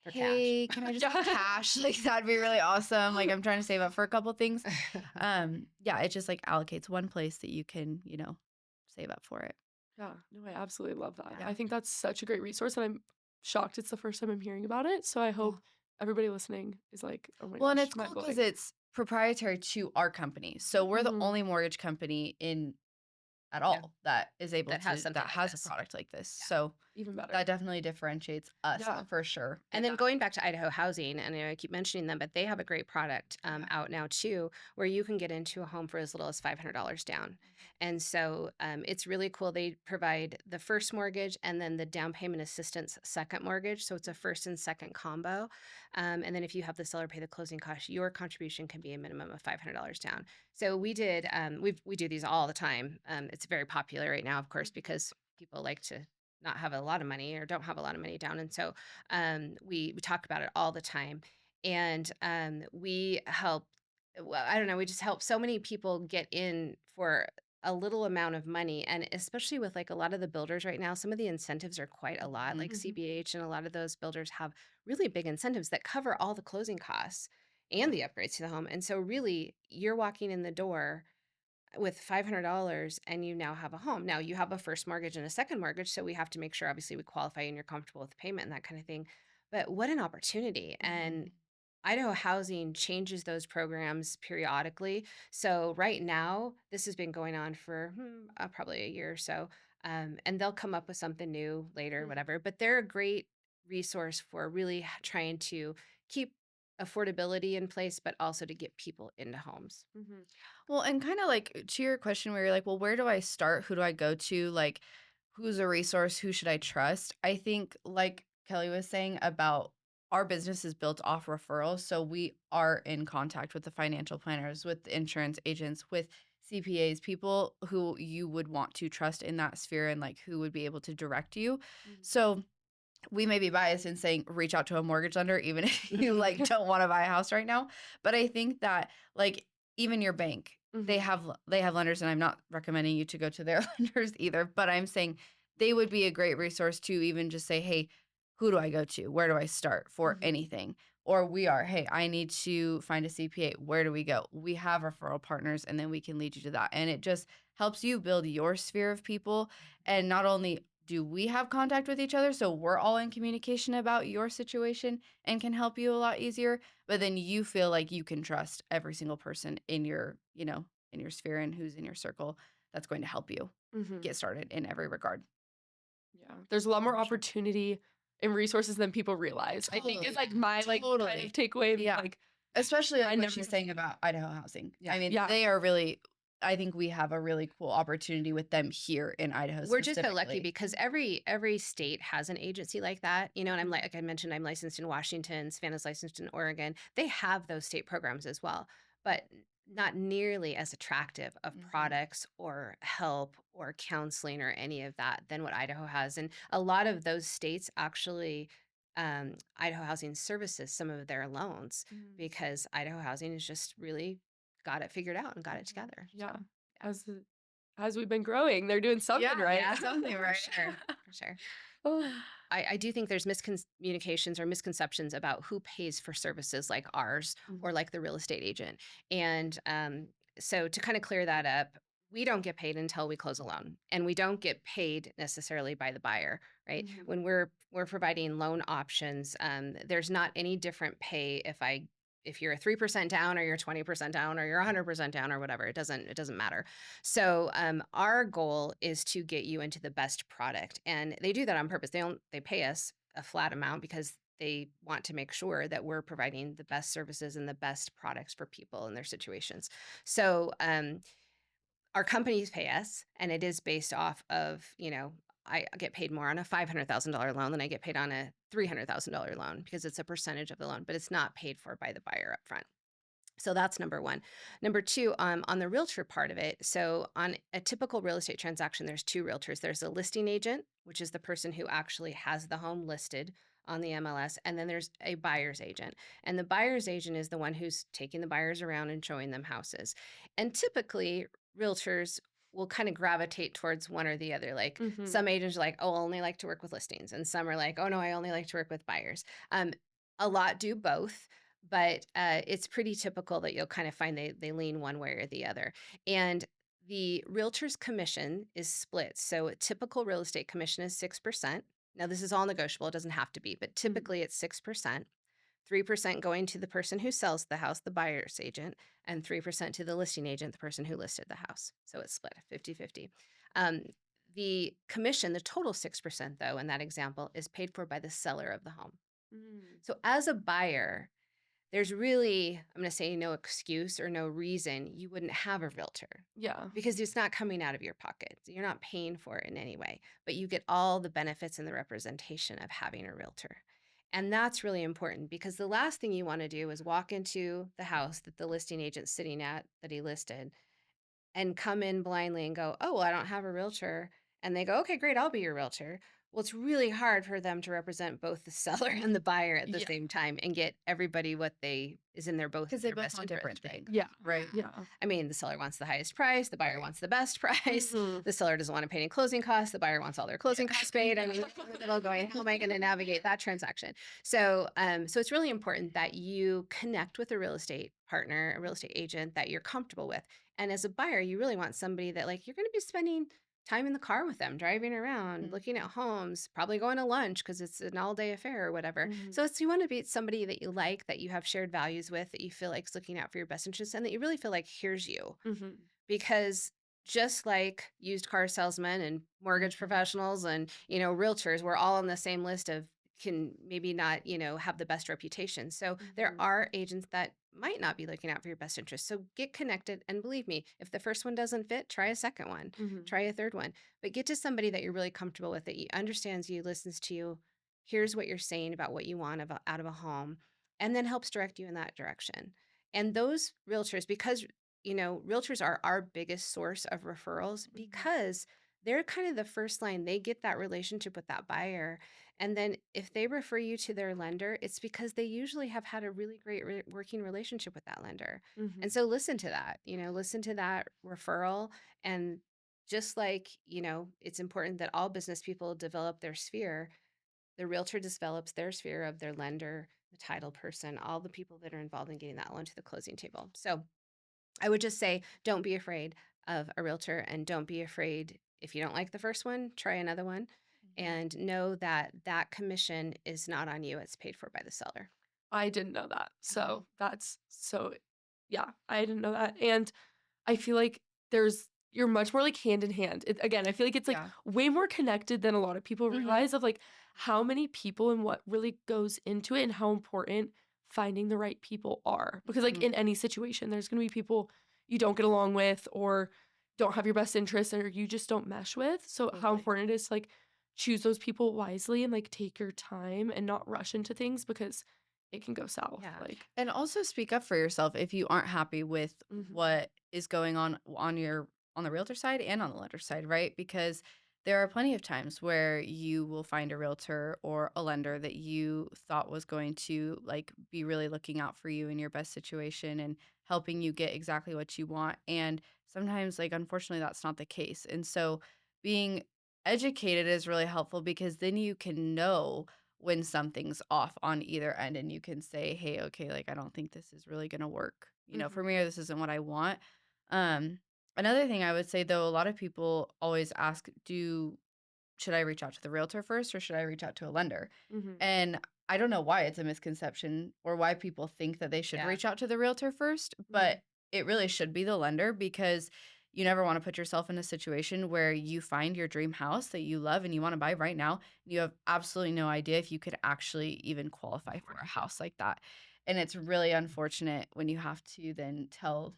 For cash. hey, can I just have cash? Like that'd be really awesome. Like I'm trying to save up for a couple things. Yeah, it just like allocates one place that you can, save up for it. Yeah. No, I absolutely love that. Yeah. I think that's such a great resource. And I'm shocked it's the first time I'm hearing about it. So I hope everybody listening is like, oh my Well, and gosh, it's cool mind because blowing. it's proprietary to our company. So we're the Mhm. only mortgage company in at Yeah. all that is able That has to something that like has this. a product like this. Yeah. So Even better. that definitely differentiates us Yeah. for sure. And then going back to Idaho Housing, and I keep mentioning them, but they have a great product out now too, where you can get into a home for as little as $500 down. And so it's really cool. They provide the first mortgage and then the down payment assistance second mortgage. So it's a first and second combo. And then if you have the seller pay the closing costs, your contribution can be a minimum of $500 down. So we did, we do these all the time. It's very popular right now, of course, because people like to not have a lot of money or don't have a lot of money down. And so we talk about it all the time, and we help. Well, I don't know. We just help so many people get in for a little amount of money, and especially with like a lot of the builders right now, some of the incentives are quite a lot. Like Mhm. CBH and a lot of those builders have really big incentives that cover all the closing costs and the upgrades to the home. And so, really, you're walking in the door with $500 and you now have a home. Now you have a first mortgage and a second mortgage, so we have to make sure obviously we qualify and you're comfortable with the payment and that kind of thing. But what an opportunity. And Idaho Housing changes those programs periodically. So right now, this has been going on for probably a year or so. And they'll come up with something new later, Mhm. whatever. But they're a great resource for really trying to keep affordability in place, but also to get people into homes. Mhm. Well, and kind of like to your question where you're like, well, where do I start? Who do I go to? Like, who's a resource? Who should I trust? I think, like Kelly was saying about our business is built off referrals. So we are in contact with the financial planners, with the insurance agents, with CPAs, people who you would want to trust in that sphere and like who would be able to direct you. Mhm. So we may be biased in saying reach out to a mortgage lender even if you like don't want to buy a house right now, but I think that like even your bank, they Mhm. have lenders, and I'm not recommending you to go to their lenders either, but I'm saying they would be a great resource to even just say, hey, who do I go to, where do I start for Mhm. anything? Or we are, hey, I need to find a CPA, where do we go? We have referral partners, and then we can lead you to that, and it just helps you build your sphere of people. And not only do we have contact with each other, so we're all in communication about your situation and can help you a lot easier, but then you feel like you can trust every single person in your, in your sphere and who's in your circle that's going to help you Mhm. get started in every regard. Yeah. There's a lot more For sure. opportunity and resources than people realize. I think is Totally. like my kind Totally. of takeaway. Yeah. Like Especially I like what never she's saying about Idaho Housing. Yeah. I mean, Yeah. they are really, I think we have a really cool opportunity with them here in Idaho We're just so lucky specifically. because every state has an agency like that, you know. And I'm like I mentioned, I'm licensed in Washington, Savannah's licensed in Oregon. They have those state programs as well, but not nearly as attractive of Mhm. products or help or counseling or any of that than what Idaho has. And a lot of those states actually, Idaho Housing services some of their loans Mhm. because Idaho Housing has just really got it figured out and got it Mhm. together. Yeah. So, yeah. As we've been growing, they're doing something Yeah, right. yeah, something For right. sure. For sure. Oh. I do think there's miscommunications or misconceptions about who pays for services like ours or Mhm. like the real estate agent. And so to kind of clear that up, we don't get paid until we close a loan, and we don't get paid necessarily by the buyer, right? Mhm. When we're providing loan options, there's not any different pay if you're a 3% down or you're 20% down or you're 100% down or whatever. It doesn't matter. So our goal is to get you into the best product, and they do that on purpose. They pay us a flat amount because they want to make sure that we're providing the best services and the best products for people in their situations. So our companies pay us, and it is based off of I get paid more on a $500,000 loan than I get paid on a $300,000 loan because it's a percentage of the loan, but it's not paid for by the buyer up front. So that's number one. Number two, on the realtor part of it. So on a typical real estate transaction, there's two realtors. There's a listing agent, which is the person who actually has the home listed on the MLS, and then there's a buyer's agent. And the buyer's agent is the one who's taking the buyers around and showing them houses. And typically, realtors will kind of gravitate towards one or the other. Like Mhm. some agents are like, oh, I only like to work with listings, and some are like, oh no, I only like to work with buyers. Um, a lot do both, but it's pretty typical that you'll kind of find they lean one way or the other. And the realtor's commission is split. So a typical real estate commission is 6%. Now, this is all negotiable. It doesn't have to be, but Mhm. typically it's 6%. 3% going to the person who sells the house, the buyer's agent, and 3% to the listing agent, the person who listed the house. So it's split 50-50. Um, the commission, the total 6%, though, in that example, is paid for by the seller of the home. Mm. So as a buyer, there's really, I'm going to say, no excuse or no reason you wouldn't have a realtor Yeah. because it's not coming out of your pocket. You're not paying for it in any way, but you get all the benefits and the representation of having a realtor. And that's really important because the last thing you want to do is walk into the house that the listing agent's sitting at that he listed and come in blindly and go, "Oh, well, I don't have a realtor." And they go, "Okay, great, I'll be your realtor." Well, it's really hard for them to represent both the seller and the buyer at the Yeah. same time and get everybody what they is in their both Because they their both best want interest, different right? things. Yeah. Right. Yeah. I mean, the seller wants the highest price, the buyer wants the best price. Mhm. The seller doesn't want to pay any closing costs, the buyer wants all their closing costs paid. I mean, they're all going, how am I going to navigate that transaction? So it's really important that you connect with a real estate partner, a real estate agent that you're comfortable with. And as a buyer, you really want somebody that like you're going to be spending time in the car with them, driving around, looking at homes, probably going to lunch because it's an all-day affair or whatever. Mhm. So it's you want to be somebody that you like, that you have shared values with, that you feel like is looking out for your best interests, and that you really feel like here's you. Mhm. Because just like used car salesmen and mortgage professionals and realtors, we're all on the same list of can maybe not have the best reputation. So there Mhm. are agents that might not be looking out for your best interest. So get connected, and believe me, if the first one doesn't fit, try a second one, Mhm. try a third one, but get to somebody that you're really comfortable with, that you understands you, listens to you, hears what you're saying about what you want out of a home, and then helps direct you in that direction. And those realtors, because realtors are our biggest source of referrals Mhm. because they're kind of the first line. They get that relationship with that buyer. And then if they refer you to their lender, it's because they usually have had a really great working relationship with that lender. And Mhm. so listen to that, listen to that referral. And just like, it's important that all business people develop their sphere, the realtor develops their sphere of their lender, the title person, all the people that are involved in getting that loan to the closing table. So I would just say don't be afraid of a realtor, and don't be afraid if you don't like the first one, try another one, Mhm. and know that that commission is not on you, it's paid for by the seller. I didn't know that. Oh. So that's so yeah, I didn't know that. And I feel like you're much more like hand in hand. Again, I feel like it's like Yeah. way more connected than a lot of people Mhm. realize of like how many people and what really goes into it and how important finding the right people are. Because like Mhm. in any situation, there's gonna be people you don't get along with or don't have your best interests or you just don't mesh with. So how Totally. important it is to like choose those people wisely and like take your time and not rush into things because it can go south. Yeah. Like And also speak up for yourself if you aren't happy with mhm, what is going on the realtor side and on the lender side, right? Because there are plenty of times where you will find a realtor or a lender that you thought was going to like be really looking out for you in your best situation and helping you get exactly what you want. And sometimes like unfortunately that's not the case. And so being educated is really helpful because then you can know when something's off on either end and you can say, "Hey, okay, like I don't think this is really going to work, for mhm, me, or this isn't what I want." Um Another thing I would say though, a lot of people always ask, "Do should I reach out to the realtor first or should I reach out to a lender?" mhm, And I don't know why it's a misconception or why people think that they should Yeah. reach out to the realtor first, mhm, but it really should be the lender because you never want to put yourself in a situation where you find your dream house that you love and you want to buy right now. You have absolutely no idea if you could actually even qualify for a house like that. And it's really unfortunate when you have to then tell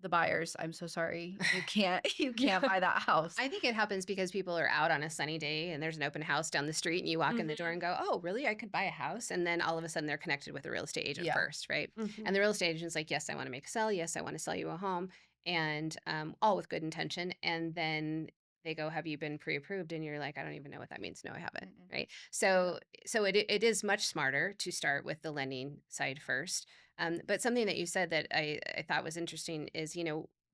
the buyers, "I'm so sorry, you can't you can't yeah, buy that house." I think it happens because people are out on a sunny day and there's an open house down the street, and you walk in the door mhm, and go, "Oh, really? I could buy a house." And then all of a sudden they're connected with a real estate agent Yeah. first, right? And mhm, the real estate agent's like, "Yes, I want to make a sell. Yes, I want to sell you a home." And all with good intention. And then they go, "Have you been pre-approved?" And you're like, "I don't even know what that means." No, I haven't. Mm-mm. Right. So it is much smarter to start with the lending side first. But something that you said that I thought was interesting is,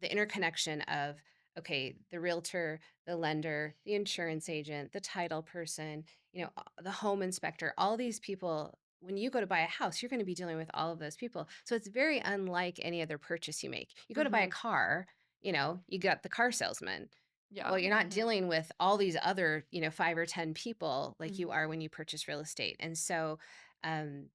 the interconnection of, okay, the realtor, the lender, the insurance agent, the title person, the home inspector, all these people. When you go to buy a house, you're going to be dealing with all of those people. So it's very unlike any other purchase you make. You go to buy a mhm, car, you got the car salesman. yeah, Well, you're not Mhm. dealing with all these other, 5 or 10 people like you mhm, are when you purchase real estate. And so, um,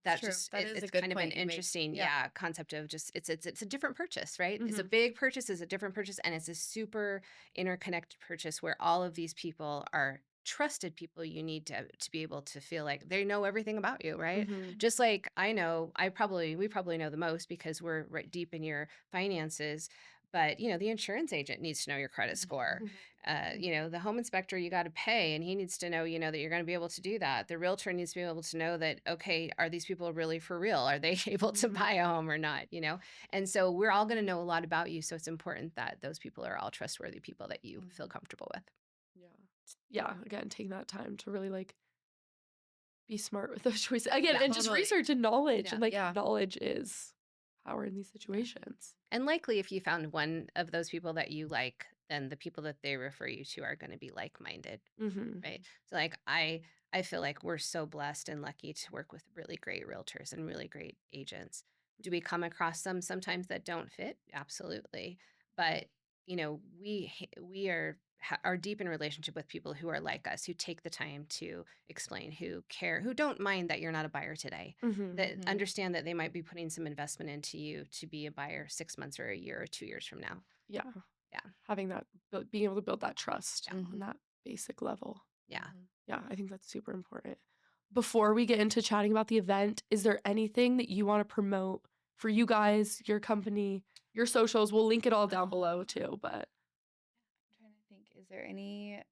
that true. just That is a it's good kind of an point you make. interesting Yeah. concept of just it's a different purchase, right? It's a Mhm. big purchase, it's a different purchase, and it's a super interconnected purchase where all of these people are trusted people you need to be able to feel like they know everything about you, right? Mhm. Just like we probably know the most because we're right deep in your finances. But the insurance agent needs to know your credit score. Mhm. The home inspector you got to pay, and he needs to know, that you're going to be able to do that. The realtor needs to be able to know that, okay, are these people really for real? Are they able to Mhm. buy a home or not? And so we're all going to know a lot about you. So it's important that those people are all trustworthy people that you feel comfortable with. Yeah. Yeah, again, taking that time to really like be smart with those choices. Again, Yeah, and just totally. research and knowledge. Yeah. And like Yeah. knowledge is power in these situations. And likely, if you found one of those people that you like, then the people that they refer you to are going to be like-minded, Mm-hmm. right? So, like, I feel like we're so blessed and lucky to work with really great realtors and really great agents. Do we come across some sometimes that don't fit? Absolutely. But we are deep in relationship with people who are like us, who take the time to explain, who care, who don't mind that you're not a buyer today, Mm-hmm. that Mhm. understand that they might be putting some investment into you to be a buyer 6 months or a year or 2 years from now. Yeah. Yeah. Having that, being able to build that trust Yeah. on that basic level. Yeah. Mhm. Yeah, I think that's super important. Before we get into chatting about the event, is there anything that you want to promote for you guys, your company, your socials? We'll link it all down below too, but I'm trying to think. Is there any?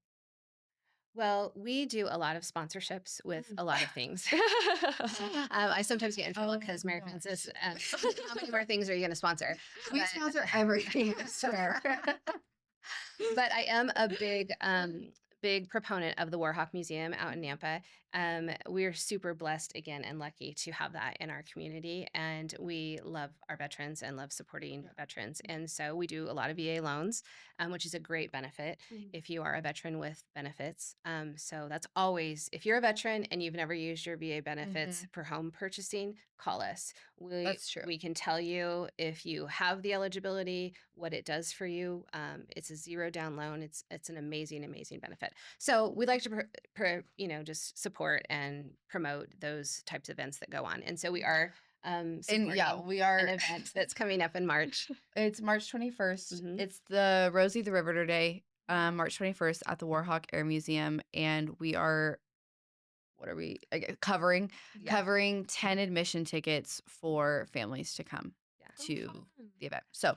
Well, we do a lot of sponsorships with a lot of things. I sometimes get in trouble Oh because my Mary gosh. Frances, how many more things are you going to sponsor? We But- sponsor everything, I swear. But I am a big proponent of the Warhawk Museum out in Nampa. We're super blessed again and lucky to have that in our community, and we love our veterans and love supporting veterans. And so we do a lot of VA loans, which is a great benefit if you are a veteran with benefits. So that's always, if you're a veteran and you've never used your VA benefits for home purchasing, call us. That's true. We can tell you if you have the eligibility, what it does for you. It's a zero down loan. It's an amazing, amazing benefit. So we like to just support and promote those types of events that go on. And so we are And yeah, supporting we an are. event that's coming up in March. It's March 21st. Mhm. It's the Rosie the Riveter Day, March 21st at the Warhawk Air Museum, and we are. What are we covering? Yeah. Covering 10 admission tickets for families to come Yeah. to fun. the event. So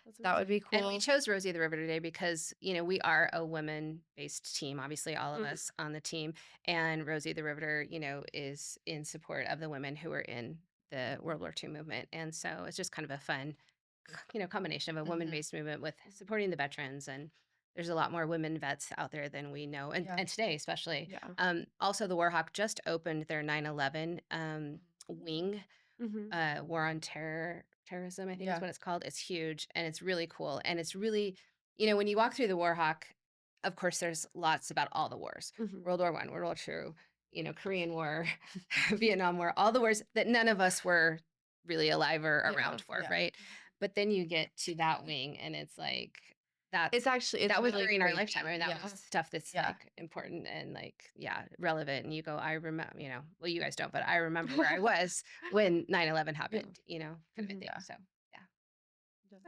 That's that would be amazing. cool. And we chose Rosie the River today because, we are a women-based team, obviously all of us on the team. And Rosie the Riveter, is in support of the women who were in the World War II movement. And so it's just kind of a fun, combination of a women-based movement with supporting the veterans. And there's a lot more women vets out there than we know. And, Yeah. and today, especially. Yeah. Also, the Warhawk just opened their 9/11 wing. Mm-hmm. War on terrorism, I think Yeah. is what it's called. It's huge and it's really cool. And it's really, when you walk through the Warhawk, of course, there's lots about all the wars: Mm-hmm. World War I, World War II, Korean War, Vietnam War, all the wars that none of us were really alive or Yeah, around for, yeah. right? But then you get to that wing, and it's like It's actually that was really during our crazy. lifetime. I mean, that Yeah. was stuff that's Yeah. like important and relevant. And you go, I remember, well, you guys don't, but I remember where I was when 9/11 happened, kind of a thing. Yeah. So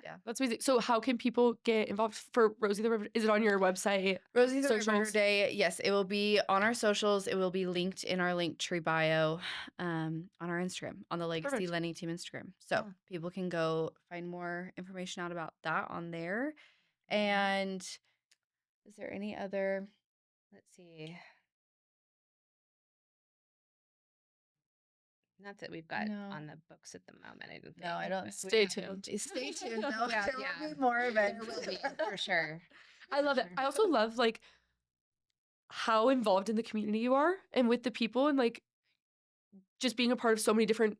Yeah. That's amazing. So how can people get involved for Rosie the River? Is it on your website? Rosie the Riveter Socials? Day. Yes, it will be on our socials. It will be linked in our Linktree bio on our Instagram, on the Legacy Perfect. Lending Team Instagram. So Yeah. people can go find more information out about that on there. And is there any other? let's see. Not that we've got No. on the books at the moment. I don't think. No, I don't. but Stay we tuned. haven't. Stay tuned. Though. Yeah, There yeah. will be more There events. will be for sure. I love it. Sure. I also love like how involved in the community you are and with the people and like just being a part of so many different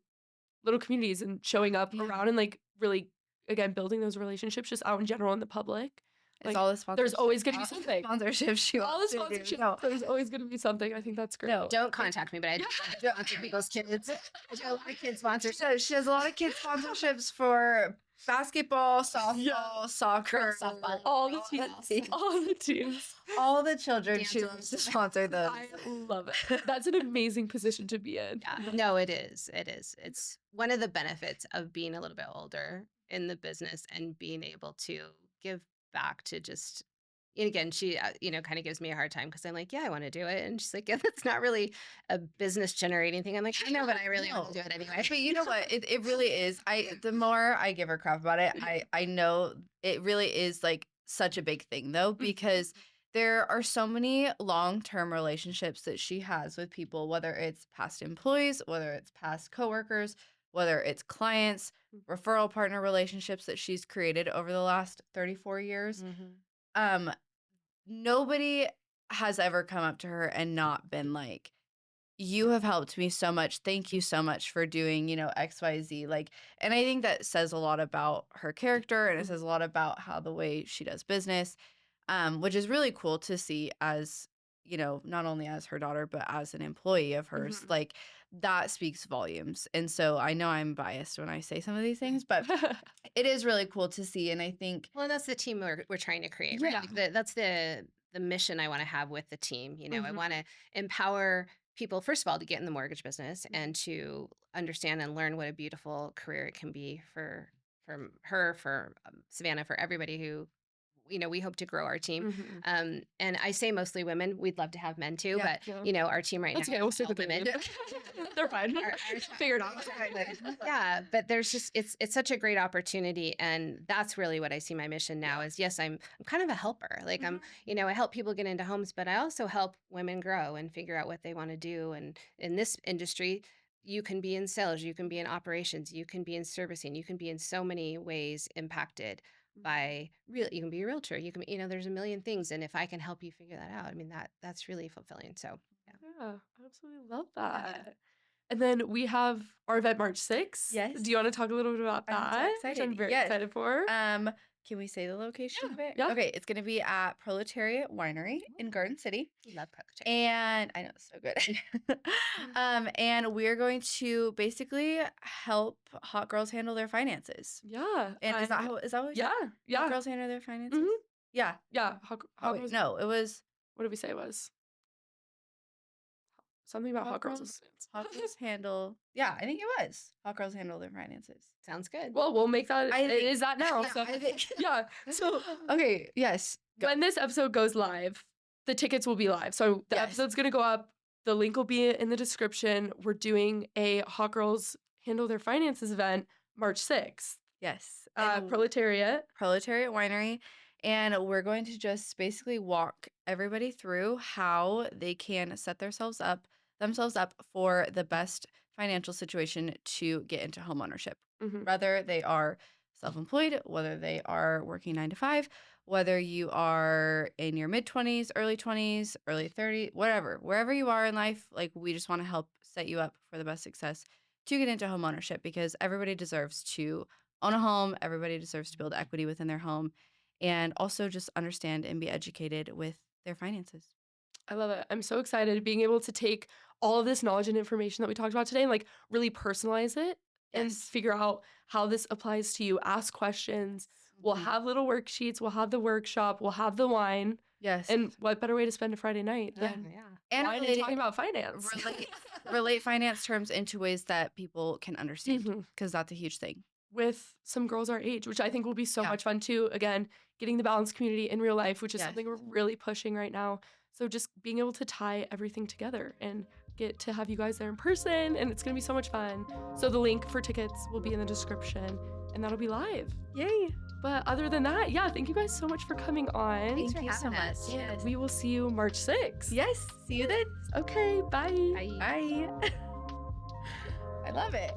little communities and showing up Yeah. around and like really again building those relationships just out in general in the public. It's Like, all the sponsorships. there's always gonna be all the something. sponsorships she All the wants to do. sponsorship. No. There's always gonna be something. I think that's great. No. Don't contact me, but I do sponsor people's kids. I do a lot of kids sponsors. So she has a lot of kids sponsorships for basketball, softball, soccer, softball, all the volleyball. teams. All the teams. all the children. She Dancers. loves to sponsor those. I love it. That's an amazing position to be in. Yeah, no, it is. It is. It's one of the benefits of being a little bit older in the business and being able to give back to just. And again, she, kind of gives me a hard time because I'm like, yeah, I want to do it, and she's like, yeah, that's not really a business generating thing. I'm like, I know, but I really want to do it anyway. But you know what? It really is. The more I give her crap about it, I know it really is like such a big thing though, because there are so many long-term relationships that she has with people, whether it's past employees, whether it's past coworkers, whether it's clients, referral partner relationships that she's created over the last 34 years. Um, Nobody has ever come up to her and not been like, you have helped me so much. Thank you so much for doing, XYZ. Like, and I think that says a lot about her character, and it says a lot about how the way she does business, which is really cool to see as, not only as her daughter, but as an employee of hers. Like, that speaks volumes. And so I know I'm biased when I say some of these things, but it is really cool to see. And I think, Well, and that's the team we're trying to create, right? Yeah. Like that's the mission I want to have with the team. I want to empower people, first of all, to get in the mortgage business and to understand and learn what a beautiful career it can be for her, for Savannah, for everybody who we hope to grow our team. And I say mostly women. We'd love to have men too, Yeah. but our team right That's now okay. We'll is stick all with the women. women. They're fine. Figured out. Yeah, but there's just it's such a great opportunity, and that's really what I see my mission now is. Yes, I'm kind of a helper. Like I'm I help people get into homes, but I also help women grow and figure out what they want to do. And in this industry, you can be in sales, you can be in operations, you can be in servicing, you can be in so many ways impacted by you can be a realtor, you can there's a million things, and if I can help you figure that out, I mean that's really fulfilling. So Yeah, I absolutely love that. And then we have our event March 6th. Yes. Do you want to talk a little bit about I'm so that? Which excited. I'm very Yes. excited for. can we say the location of it? Yeah. Okay, it's going to be at Proletariat Winery in Garden City. we love Project. And I know it's so good. And we're going to basically help hot girls handle their finances. Yeah. And is that what we said? Yeah. Hot Yeah. girls handle their finances? Mhm. Yeah. Yeah. Oh, wait, no, it was What did we say it was? Something about Hot hot girls. girls- hot girls handle. Yeah, I think it was hot girls handle their finances. Sounds good. Well, we'll make that. I It think- is that now. Yeah, So I think- yeah. So Okay. Yes. Go. when this episode goes live, the tickets will be live. So the Yes. episode's gonna go up. The link will be in the description. We're doing a Hot Girls Handle Their Finances event March 6th. Yes. And Proletariat. Proletariat Winery, and we're going to just basically walk everybody through how they can set themselves up for the best financial situation to get into homeownership. Mhm. Whether they are self-employed, whether they are working 9 to 5, whether you are in your mid-20s, early 20s, early 30s, whatever, wherever you are in life, like we just want to help set you up for the best success to get into homeownership, because everybody deserves to own a home. Everybody deserves to build equity within their home, and also just understand and be educated with their finances. I love it. I'm so excited being able to take all of this knowledge and information that we talked about today and like really personalize it and Yes. figure out how this applies to you. Ask questions. We'll have little worksheets. We'll have the workshop. We'll have the wine. Yes. And what better way to spend a Friday night Yeah. than Yeah. and wine and relate, talking about finance? relate finance terms into ways that people can understand, Mhm. because that's a huge thing. With some girls our age, which I think will be so Yeah. much fun too. Again, getting the balanced community in real life, which is Yes. something we're really pushing right now. So just being able to tie everything together and get to have you guys there in person, and it's gonna be so much fun. So the link for tickets will be in the description, and that'll be live. Yay. But other than that, yeah, thank you guys so much for coming on. Thank for you so having much. us. And we will see you March 6th. Yes. See you then. Okay, bye. Bye. Bye. I love it.